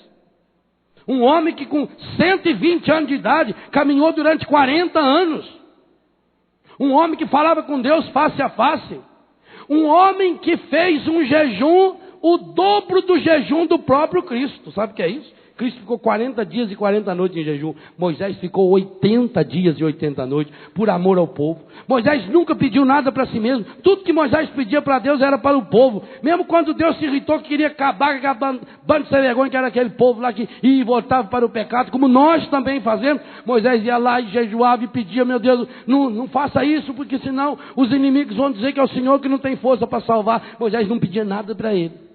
Um homem que com 120 anos de idade caminhou durante 40 anos. Um homem que falava com Deus face a face. Um homem que fez um jejum, o dobro do jejum do próprio Cristo. Sabe o que é isso? Cristo ficou 40 dias e 40 noites em jejum. Moisés ficou 80 dias e 80 noites por amor ao povo. Moisés nunca pediu nada para si mesmo. Tudo que Moisés pedia para Deus era para o povo. Mesmo quando Deus se irritou que queria acabar com a banda de sem vergonha, que era aquele povo lá que ia e voltava para o pecado, como nós também fazemos, Moisés ia lá e jejuava e pedia, meu Deus, não faça isso, porque senão os inimigos vão dizer que é o Senhor que não tem força para salvar. Moisés não pedia nada para ele.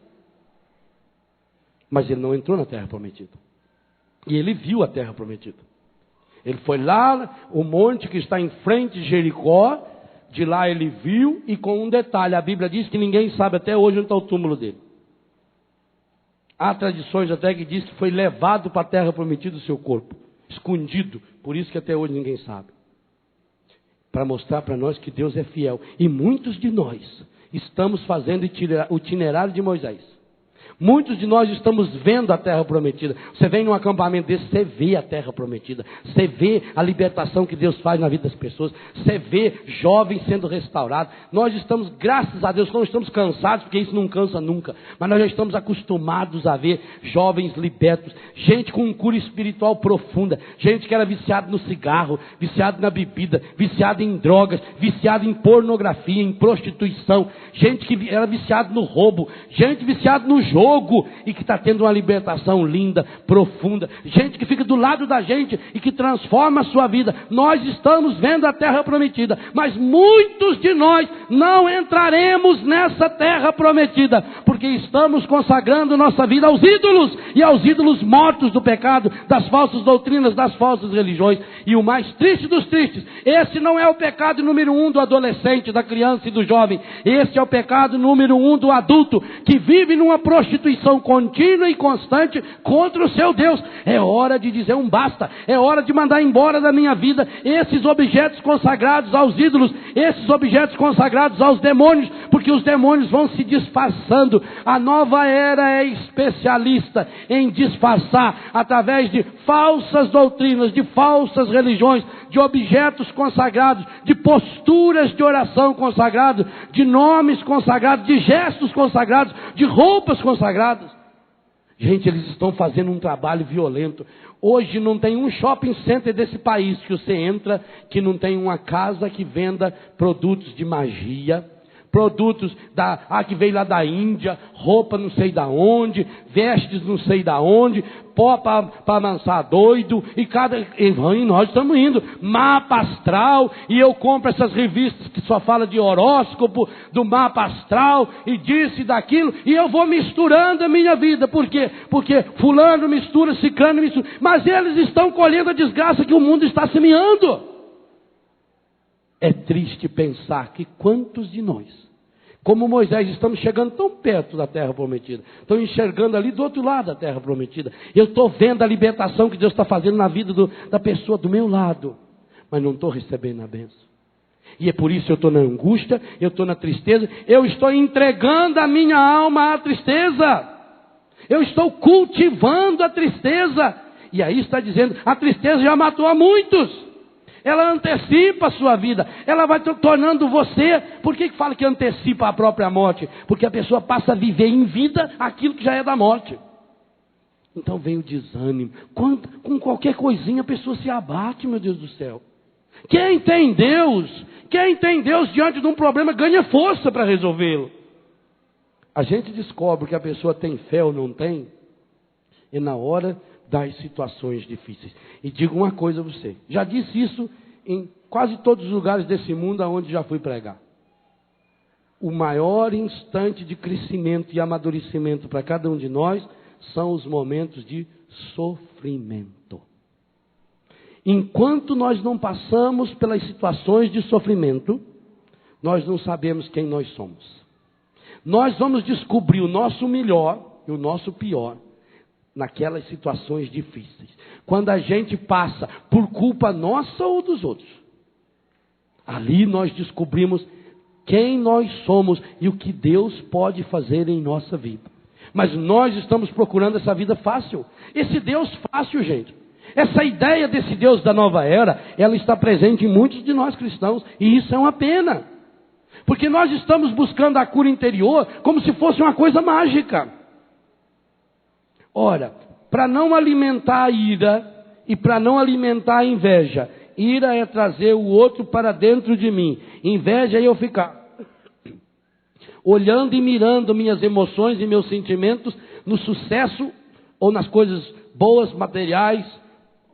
Mas ele não entrou na terra prometida. E ele viu a terra prometida. Ele foi lá, o monte que está em frente de Jericó, de lá ele viu, e com um detalhe, a Bíblia diz que ninguém sabe até hoje onde está o túmulo dele. Há tradições até que diz que foi levado para a terra prometida o seu corpo, escondido, por isso que até hoje ninguém sabe. Para mostrar para nós que Deus é fiel. E muitos de nós estamos fazendo o itinerário de Moisés. Muitos de nós estamos vendo a terra prometida. Você vem num acampamento desse, você vê a terra prometida. Você vê a libertação que Deus faz na vida das pessoas. Você vê jovens sendo restaurados. Nós estamos, graças a Deus, não estamos cansados, porque isso não cansa nunca. Mas nós já estamos acostumados a ver jovens libertos. Gente com cura espiritual profunda. Gente que era viciado no cigarro, viciado na bebida, viciado em drogas, viciado em pornografia, em prostituição. Gente que era viciado no roubo. Gente viciado no jogo. E que está tendo uma libertação linda, profunda. Gente que fica do lado da gente e que transforma a sua vida. Nós estamos vendo a terra prometida, mas muitos de nós não entraremos nessa terra prometida, porque estamos consagrando nossa vida aos ídolos, e aos ídolos mortos do pecado, das falsas doutrinas, das falsas religiões. E o mais triste dos tristes, esse não é o pecado número 1 do adolescente, da criança e do jovem. Esse é o pecado número 1 do adulto, que vive numa prostituição contínua e constante contra o seu Deus. É hora de dizer um basta. É hora de mandar embora da minha vida esses objetos consagrados aos ídolos, esses objetos consagrados aos demônios, porque os demônios vão se disfarçando. A nova era é especialista em disfarçar através de falsas doutrinas, de falsas religiões, de objetos consagrados, de posturas de oração consagradas, de nomes consagrados, de gestos consagrados, de roupas consagradas. Gente, eles estão fazendo um trabalho violento. Hoje não tem um shopping center desse país que você entra que não tem uma casa que venda produtos de magia, produtos que veio lá da Índia, roupa não sei da onde, vestes não sei da onde, pó para amansar doido, e nós estamos indo, mapa astral, e eu compro essas revistas que só fala de horóscopo, do mapa astral, e disso e daquilo, e eu vou misturando a minha vida. Por quê? Porque fulano mistura, ciclano mistura, mas eles estão colhendo a desgraça que o mundo está semeando. É triste pensar que quantos de nós, como Moisés, estamos chegando tão perto da terra prometida, estão enxergando ali do outro lado da terra prometida. Eu estou vendo a libertação que Deus está fazendo na vida da pessoa do meu lado, mas não estou recebendo a bênção. E é por isso que eu estou na angústia, eu estou na tristeza, eu estou entregando a minha alma à tristeza, eu estou cultivando a tristeza. E aí está dizendo, a tristeza já matou a muitos. Ela antecipa a sua vida. Ela vai tornando você. Por que fala que antecipa a própria morte? Porque a pessoa passa a viver em vida aquilo que já é da morte. Então vem o desânimo. Com qualquer coisinha a pessoa se abate, meu Deus do céu. Quem tem Deus diante de um problema ganha força para resolvê-lo. A gente descobre que a pessoa tem fé ou não tem, e na hora das situações difíceis. E digo uma coisa a você, já disse isso em quase todos os lugares desse mundo aonde já fui pregar. O maior instante de crescimento e amadurecimento para cada um de nós são os momentos de sofrimento. Enquanto nós não passamos pelas situações de sofrimento, nós não sabemos quem nós somos. Nós vamos descobrir o nosso melhor e o nosso pior naquelas situações difíceis. Quando a gente passa por culpa nossa ou dos outros. Ali nós descobrimos quem nós somos e o que Deus pode fazer em nossa vida. Mas nós estamos procurando essa vida fácil. Esse Deus fácil, gente. Essa ideia desse Deus da nova era, ela está presente em muitos de nós cristãos. E isso é uma pena. Porque nós estamos buscando a cura interior como se fosse uma coisa mágica. Ora, para não alimentar a ira e para não alimentar a inveja, ira é trazer o outro para dentro de mim. Inveja é eu ficar olhando e mirando minhas emoções e meus sentimentos no sucesso ou nas coisas boas, materiais,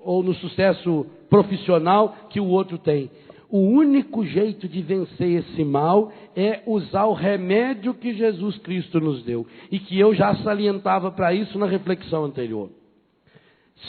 ou no sucesso profissional que o outro tem. O único jeito de vencer esse mal é usar o remédio que Jesus Cristo nos deu. E que eu já salientava para isso na reflexão anterior.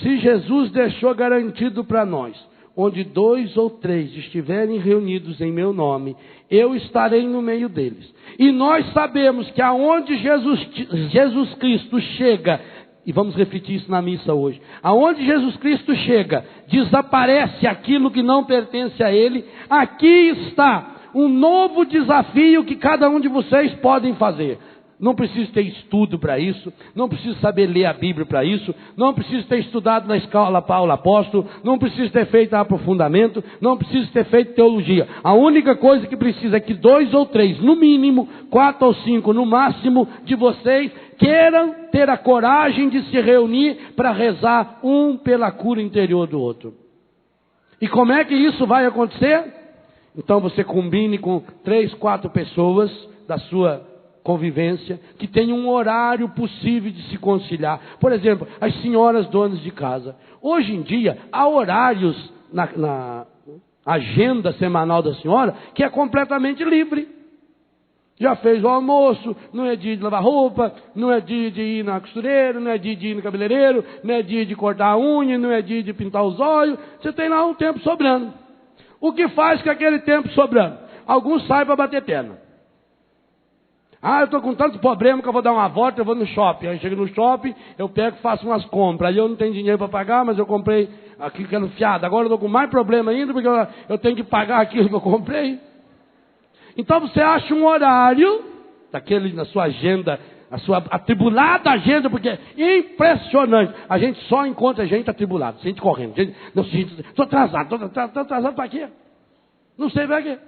Se Jesus deixou garantido para nós, onde 2 ou 3 estiverem reunidos em meu nome, eu estarei no meio deles. E nós sabemos que aonde Jesus Cristo chega, e vamos repetir isso na missa hoje, aonde Jesus Cristo chega, desaparece aquilo que não pertence a Ele. Aqui está um novo desafio que cada um de vocês podem fazer. Não precisa ter estudo para isso, não precisa saber ler a Bíblia para isso, não precisa ter estudado na escola Paulo Apóstolo, não precisa ter feito aprofundamento, não precisa ter feito teologia. A única coisa que precisa é que 2 ou 3, no mínimo, 4 ou 5, no máximo, de vocês queiram ter a coragem de se reunir para rezar um pela cura interior do outro. E como é que isso vai acontecer? Então você combine com 3, 4 pessoas da sua convivência, que tem um horário possível de se conciliar. Por exemplo, as senhoras donas de casa. Hoje em dia, há horários na agenda semanal da senhora que é completamente livre. Já fez o almoço, não é dia de lavar roupa, não é dia de ir na costureira, não é dia de ir no cabeleireiro, não é dia de cortar a unha, não é dia de pintar os olhos. Você tem lá um tempo sobrando. O que faz com aquele tempo sobrando? Alguns saem para bater perna. Ah, eu estou com tanto problema que eu vou dar uma volta, eu vou no shopping. Aí chego no shopping, eu pego e faço umas compras. Aí eu não tenho dinheiro para pagar, mas eu comprei aquilo que era fiado. Agora eu estou com mais problema ainda, porque eu tenho que pagar aquilo que eu comprei. Então você acha um horário, daquele na sua agenda, a sua atribulada agenda, porque é impressionante. A gente só encontra gente atribulada, gente correndo. Estou atrasado, estou atrasado para quê? Não sei para quê.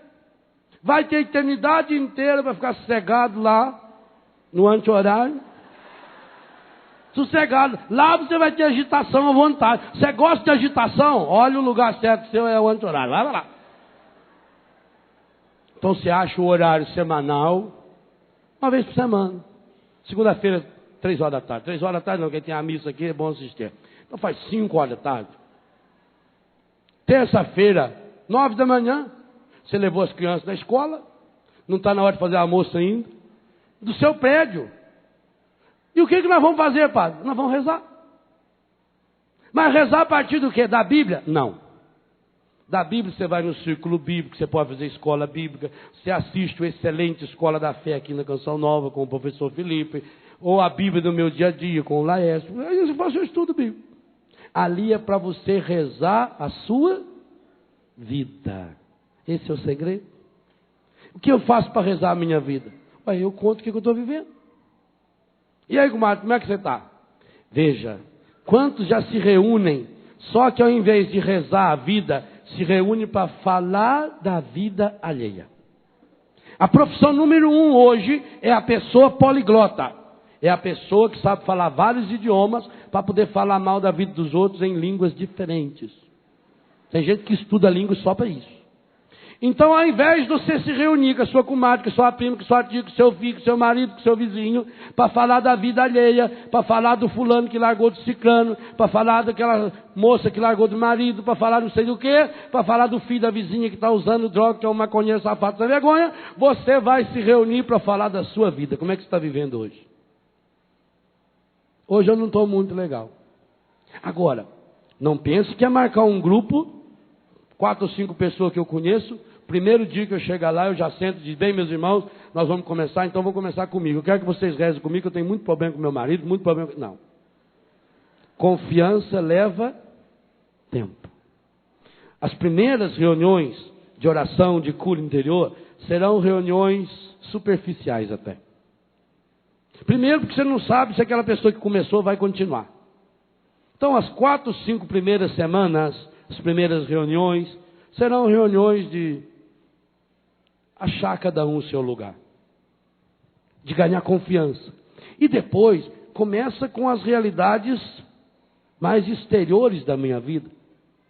Vai ter a eternidade inteira para ficar sossegado lá, no anti-horário. Sossegado. Lá você vai ter agitação à vontade. Você gosta de agitação? Olha o lugar certo seu, é o anti-horário. Vai lá. Então você acha o horário semanal, uma vez por semana. Segunda-feira, 3 horas da tarde. 3 horas da tarde não, quem tem a missa aqui é bom assistir. Então faz 5 horas da tarde. Terça-feira, 9 da manhã. Você levou as crianças na escola, não está na hora de fazer almoço ainda, do seu prédio. E o que nós vamos fazer, padre? Nós vamos rezar. Mas rezar a partir do quê? Da Bíblia? Não. Da Bíblia você vai no círculo bíblico, você pode fazer escola bíblica, você assiste o excelente Escola da Fé aqui na Canção Nova com o professor Felipe, ou a Bíblia do meu dia a dia com o Laércio. Aí você faz o estudo bíblico. Ali é para você rezar a sua vida. Esse é o segredo. O que eu faço para rezar a minha vida? Ué, eu conto o que eu estou vivendo. E aí, comadre, como é que você está? Veja, quantos já se reúnem, só que ao invés de rezar a vida, se reúnem para falar da vida alheia. A profissão número 1 hoje é a pessoa poliglota. É a pessoa que sabe falar vários idiomas para poder falar mal da vida dos outros em línguas diferentes. Tem gente que estuda línguas só para isso. Então, ao invés de você se reunir com a sua comadre, com a sua prima, com a sua tia, com o seu filho, com o seu marido, com o seu vizinho, para falar da vida alheia, para falar do fulano que largou do ciclano, para falar daquela moça que largou do marido, para falar não sei do que, para falar do filho da vizinha que está usando droga, que é um maconheiro safado sem vergonha, você vai se reunir para falar da sua vida. Como é que você está vivendo hoje? Hoje eu não estou muito legal. Agora, não pense que é marcar um grupo, 4 ou 5 pessoas que eu conheço. Primeiro dia que eu chegar lá, eu já sento e digo, bem, meus irmãos, nós vamos começar, então vamos começar comigo. Eu quero que vocês rezem comigo, que eu tenho muito problema com meu marido, muito problema com... Não. Confiança leva tempo. As primeiras reuniões de oração, de cura interior, serão reuniões superficiais até. Primeiro porque você não sabe se aquela pessoa que começou vai continuar. Então, as 4 ou 5 primeiras semanas, as primeiras reuniões, serão reuniões de achar cada um o seu lugar, de ganhar confiança. E depois, começa com as realidades mais exteriores da minha vida.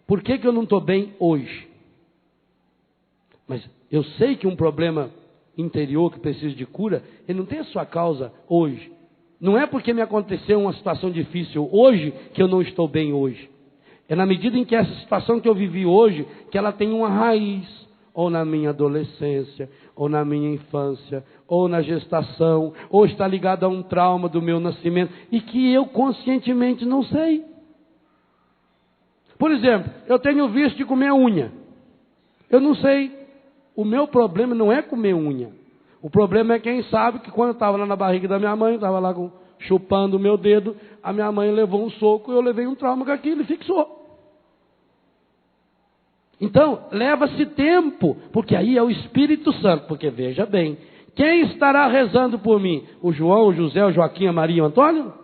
Por que eu não estou bem hoje? Mas eu sei que um problema interior que precisa de cura, ele não tem a sua causa hoje. Não é porque me aconteceu uma situação difícil hoje que eu não estou bem hoje. É na medida em que essa situação que eu vivi hoje, que ela tem uma raiz, ou na minha adolescência, ou na minha infância, ou na gestação, ou está ligada a um trauma do meu nascimento, e que eu conscientemente não sei. Por exemplo, eu tenho vício de comer unha. Eu não sei. O meu problema não é comer unha. O problema é quem sabe que quando eu estava lá na barriga da minha mãe, estava lá chupando o meu dedo, a minha mãe levou um soco e eu levei um trauma com aquilo e fixou. Então, leva-se tempo, porque aí é o Espírito Santo. Porque veja bem, quem estará rezando por mim? O João, o José, o Joaquim, a Maria e o Antônio?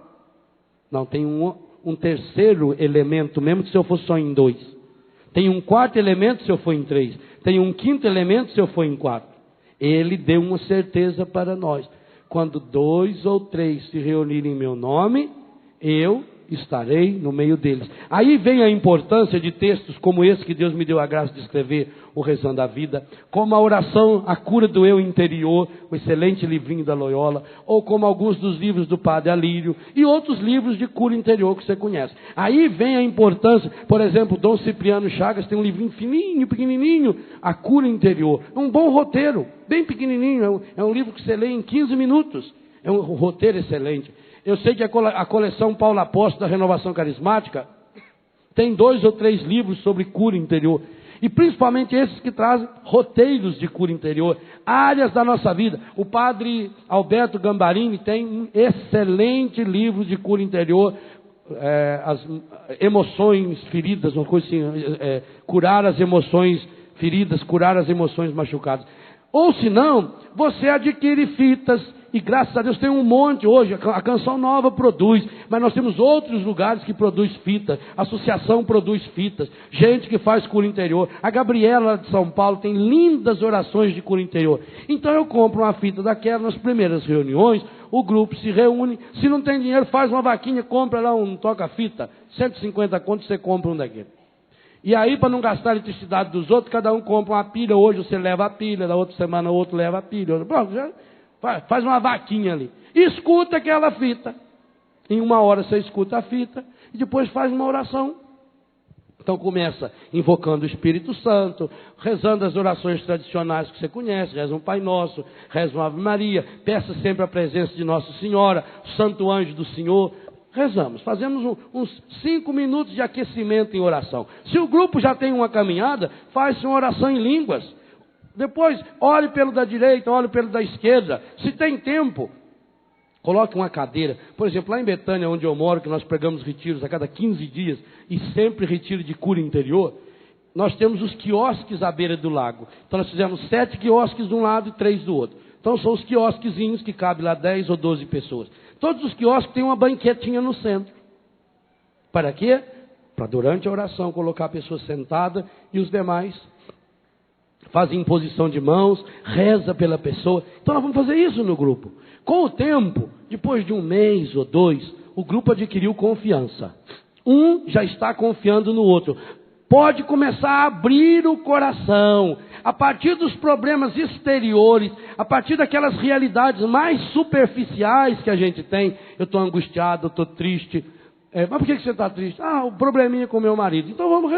Não, tem um terceiro elemento, mesmo que se eu for só em 2. Tem um quarto elemento se eu for em 3. Tem um quinto elemento se eu for em 4. Ele deu uma certeza para nós. Quando 2 ou 3 se reunirem em meu nome, eu estarei no meio deles. Aí vem a importância de textos como esse que Deus me deu a graça de escrever, o Rezando a Vida, como a oração, a cura do eu interior, o excelente livrinho da Loyola, ou como alguns dos livros do Padre Alírio, e outros livros de cura interior que você conhece. Aí vem a importância, por exemplo, Dom Cipriano Chagas tem um livrinho fininho, pequenininho, A Cura Interior. É um bom roteiro, bem pequenininho, é um livro que você lê em 15 minutos. É um roteiro excelente. Eu sei que a coleção Paulo Apóstolo da Renovação Carismática tem 2 ou 3 livros sobre cura interior. E principalmente esses que trazem roteiros de cura interior, áreas da nossa vida. O padre Alberto Gambarini tem um excelente livro de cura interior, as emoções feridas, uma coisa assim, curar as emoções feridas, curar as emoções machucadas. Ou se não, você adquire fitas. E graças a Deus tem um monte hoje, a Canção Nova produz, mas nós temos outros lugares que produz fitas, a associação produz fitas, gente que faz cura interior. A Gabriela de São Paulo tem lindas orações de cura interior. Então eu compro uma fita daquela, nas primeiras reuniões, o grupo se reúne, se não tem dinheiro faz uma vaquinha, compra lá um toca-fita, 150 contos você compra um daquele. E aí, para não gastar a eletricidade dos outros, cada um compra uma pilha, hoje você leva a pilha, da outra semana o outro leva a pilha, pronto, já... Faz uma vaquinha ali. Escuta aquela fita. Em 1 hora você escuta a fita. E depois faz uma oração. Então começa invocando o Espírito Santo. Rezando as orações tradicionais que você conhece. Reza um Pai Nosso. Reza uma Ave Maria. Peça sempre a presença de Nossa Senhora. O Santo Anjo do Senhor. Rezamos. Fazemos uns 5 minutos de aquecimento em oração. Se o grupo já tem uma caminhada, faz uma oração em línguas. Depois, olhe pelo da direita, olhe pelo da esquerda. Se tem tempo, coloque uma cadeira. Por exemplo, lá em Betânia, onde eu moro, que nós pregamos retiros a cada 15 dias, e sempre retiro de cura interior, nós temos os quiosques à beira do lago. Então nós fizemos 7 quiosques de um lado e 3 do outro. Então são os quiosquezinhos que cabem lá 10 ou 12 pessoas. Todos os quiosques têm uma banquetinha no centro. Para quê? Para durante a oração colocar a pessoa sentada e os demais fazem imposição de mãos, reza pela pessoa. Então nós vamos fazer isso no grupo. Com o tempo, depois de 1 mês ou 2, o grupo adquiriu confiança. Um já está confiando no outro. Pode começar a abrir o coração, a partir dos problemas exteriores, a partir daquelas realidades mais superficiais que a gente tem. Eu estou angustiado, eu estou triste. Mas por que você está triste? O probleminha com meu marido. Então vamos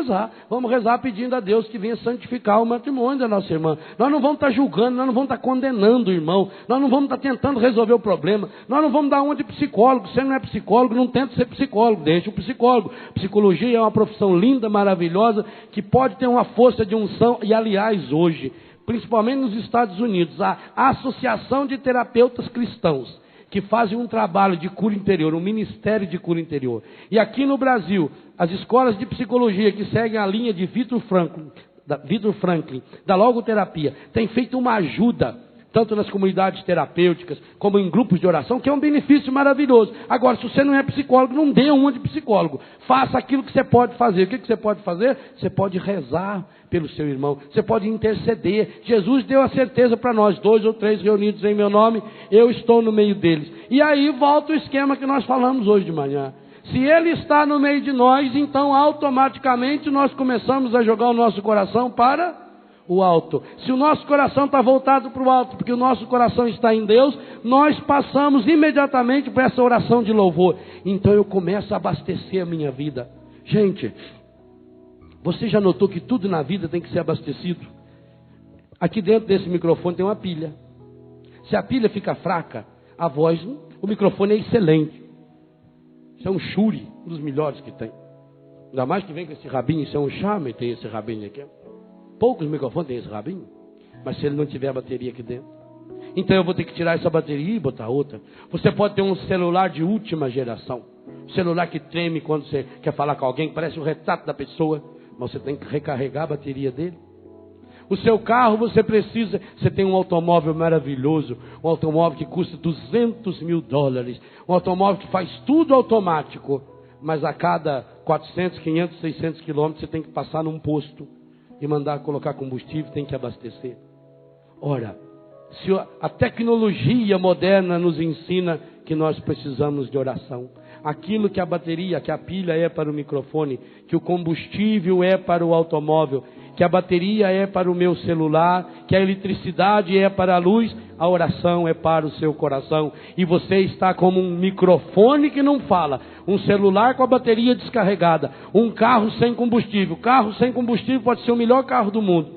rezar pedindo a Deus que venha santificar o matrimônio da nossa irmã. Nós não vamos estar julgando, nós não vamos estar condenando o irmão, nós não vamos estar tentando resolver o problema, nós não vamos dar uma de psicólogo. Você não é psicólogo, não tenta ser psicólogo, deixa o psicólogo. Psicologia é uma profissão linda, maravilhosa, que pode ter uma força de unção. E aliás, hoje, principalmente nos Estados Unidos, a Associação de Terapeutas Cristãos, que fazem um trabalho de cura interior, um ministério de cura interior. E aqui no Brasil, as escolas de psicologia que seguem a linha de Viktor Frankl, da logoterapia, têm feito uma ajuda, tanto nas comunidades terapêuticas, como em grupos de oração, que é um benefício maravilhoso. Agora, se você não é psicólogo, não dê uma de psicólogo. Faça aquilo que você pode fazer. O que você pode fazer? Você pode rezar pelo seu irmão. Você pode interceder. Jesus deu a certeza para nós, 2 ou 3 reunidos em meu nome, eu estou no meio deles. E aí volta o esquema que nós falamos hoje de manhã. Se Ele está no meio de nós, então automaticamente nós começamos a jogar o nosso coração para o alto. Se o nosso coração está voltado para o alto, porque o nosso coração está em Deus, nós passamos imediatamente para essa oração de louvor. Então eu começo a abastecer a minha vida. Gente, você já notou que tudo na vida tem que ser abastecido? Aqui dentro desse microfone tem uma pilha. Se a pilha fica fraca, a voz, o microfone é excelente. Isso é um Shure, um dos melhores que tem. Ainda mais que vem com esse rabinho, isso é um charme, tem esse rabinho aqui. Poucos microfones têm esse rabinho, mas se ele não tiver bateria aqui dentro, então eu vou ter que tirar essa bateria e botar outra. Você pode ter um celular de última geração, celular que treme quando você quer falar com alguém, parece um retrato da pessoa, mas você tem que recarregar a bateria dele. O seu carro você tem um automóvel maravilhoso, um automóvel que custa $200 mil, um automóvel que faz tudo automático, mas a cada 400, 500, 600 quilômetros você tem que passar num posto e mandar colocar combustível, tem que abastecer. Ora, se a tecnologia moderna nos ensina que nós precisamos de oração, aquilo que a bateria, que a pilha é para o microfone, que o combustível é para o automóvel, que a bateria é para o meu celular, que a eletricidade é para a luz, a oração é para o seu coração. E você está como um microfone que não fala, um celular com a bateria descarregada, um carro sem combustível. Carro sem combustível pode ser o melhor carro do mundo.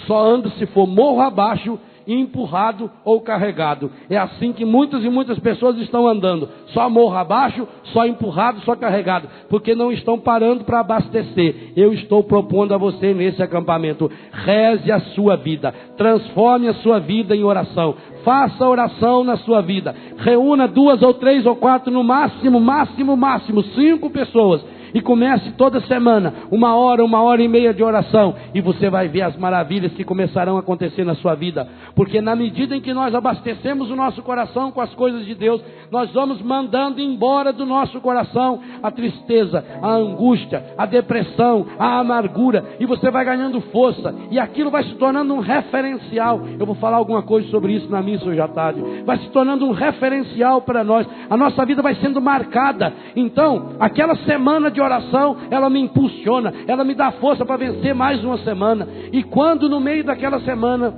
Só anda se for morro abaixo, empurrado ou carregado. É assim que muitas e muitas pessoas estão andando, só morro abaixo, só empurrado, só carregado, porque não estão parando para abastecer. Eu estou propondo a você nesse acampamento: reze a sua vida, transforme a sua vida em oração, faça oração na sua vida, reúna 2 ou 3 ou 4 no máximo 5 pessoas, e comece toda semana, 1 hora, 1h30 de oração, e você vai ver as maravilhas que começarão a acontecer na sua vida, porque na medida em que nós abastecemos o nosso coração com as coisas de Deus, nós vamos mandando embora do nosso coração a tristeza, a angústia, a depressão, a amargura, e você vai ganhando força, e aquilo vai se tornando um referencial. Eu vou falar alguma coisa sobre isso na missa hoje à tarde. Vai se tornando um referencial para nós, a nossa vida vai sendo marcada. Então, aquela semana de oração, ela me impulsiona, ela me dá força para vencer mais uma semana. E quando no meio daquela semana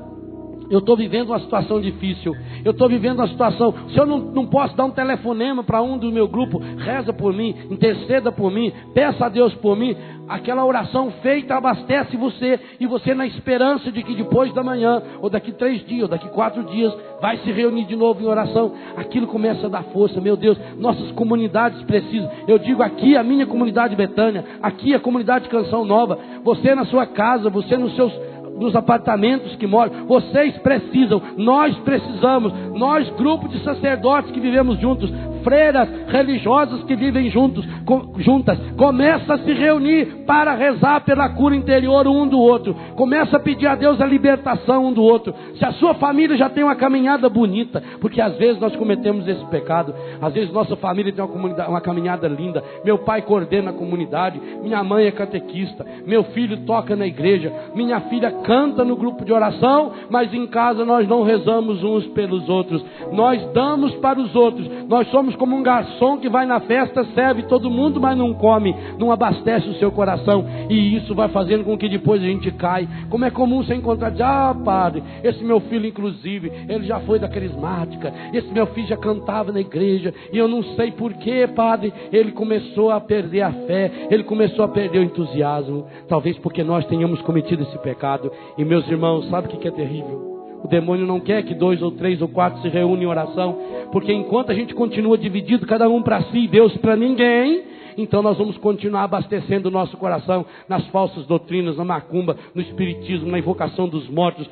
eu estou vivendo uma situação difícil, eu estou vivendo uma situação, se eu não posso dar um telefonema para um do meu grupo, reza por mim, interceda por mim, peça a Deus por mim, aquela oração feita abastece você, e você, na esperança de que depois da manhã, ou daqui 3 dias, ou daqui 4 dias, vai se reunir de novo em oração, aquilo começa a dar força. Meu Deus, nossas comunidades precisam. Eu digo aqui, a minha comunidade Betânia, aqui a comunidade Canção Nova, você na sua casa, você nos apartamentos que moram, vocês precisam, nós precisamos, nós, grupo de sacerdotes que vivemos juntos, freiras religiosas que vivem juntas, começa a se reunir para rezar pela cura interior um do outro, começa a pedir a Deus a libertação um do outro. Se a sua família já tem uma caminhada bonita, porque às vezes nós cometemos esse pecado, às vezes nossa família tem uma caminhada linda, meu pai coordena a comunidade, minha mãe é catequista, meu filho toca na igreja, minha filha canta no grupo de oração, mas em casa nós não rezamos uns pelos outros, nós damos para os outros, nós somos somos como um garçom que vai na festa, serve todo mundo, mas não come, não abastece o seu coração. E isso vai fazendo com que depois a gente cai. Como é comum você encontrar, padre, esse meu filho inclusive, ele já foi da carismática, esse meu filho já cantava na igreja, e eu não sei porquê, padre, ele começou a perder a fé, ele começou a perder o entusiasmo. Talvez porque nós tenhamos cometido esse pecado. E meus irmãos, sabe o que é terrível? O demônio não quer que 2 ou 3 ou 4 se reúnem em oração, porque enquanto a gente continua dividido, cada um para si, Deus para ninguém, então nós vamos continuar abastecendo o nosso coração nas falsas doutrinas, na macumba, no espiritismo, na invocação dos mortos,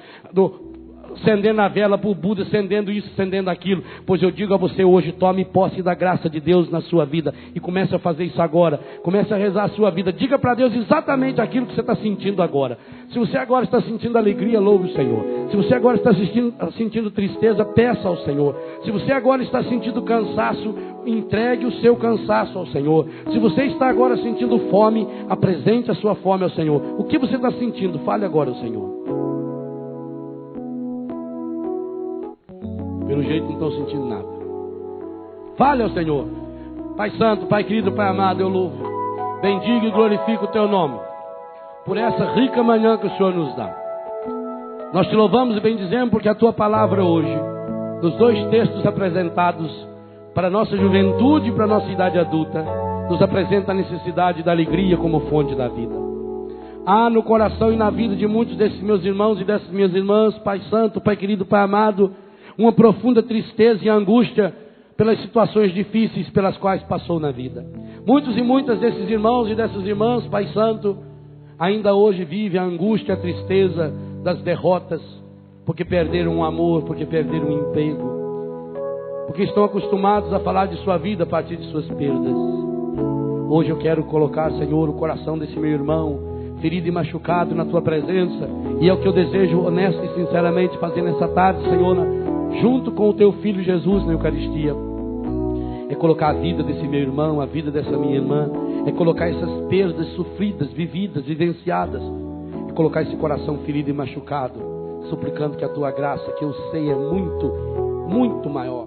acendendo a vela para o Buda, acendendo isso, acendendo aquilo. Pois eu digo a você hoje, tome posse da graça de Deus na sua vida e comece a fazer isso agora. Comece a rezar a sua vida. Diga para Deus exatamente aquilo que você está sentindo agora. Se você agora está sentindo alegria, louve o Senhor. Se você agora está sentindo tristeza, peça ao Senhor. Se você agora está sentindo cansaço, entregue o seu cansaço ao Senhor. Se você está agora sentindo fome, apresente a sua fome ao Senhor. O que você está sentindo? Fale agora ao Senhor. Pelo jeito não estão sentindo nada. Fale ao Senhor. Pai Santo, Pai querido, Pai amado, eu louvo, bendigo e glorifico o Teu nome por essa rica manhã que o Senhor nos dá. Nós te louvamos e bendizemos porque a Tua palavra hoje, nos 2 textos apresentados para a nossa juventude e para a nossa idade adulta, nos apresenta a necessidade da alegria como fonte da vida. Há no coração e na vida de muitos desses meus irmãos e dessas minhas irmãs, Pai Santo, Pai querido, Pai amado, uma profunda tristeza e angústia pelas situações difíceis pelas quais passou na vida. Muitos e muitas desses irmãos e dessas irmãs, Pai Santo, ainda hoje vivem a angústia, a tristeza das derrotas, porque perderam o amor, porque perderam o emprego, porque estão acostumados a falar de sua vida a partir de suas perdas. Hoje eu quero colocar, Senhor, o coração desse meu irmão, ferido e machucado, na Tua presença, e é o que eu desejo honesto e sinceramente fazer nessa tarde, Senhor, junto com o Teu Filho Jesus na Eucaristia. É colocar a vida desse meu irmão, a vida dessa minha irmã, é colocar essas perdas sofridas, vividas, vivenciadas, é colocar esse coração ferido e machucado, suplicando que a Tua graça, que eu sei é muito, muito maior,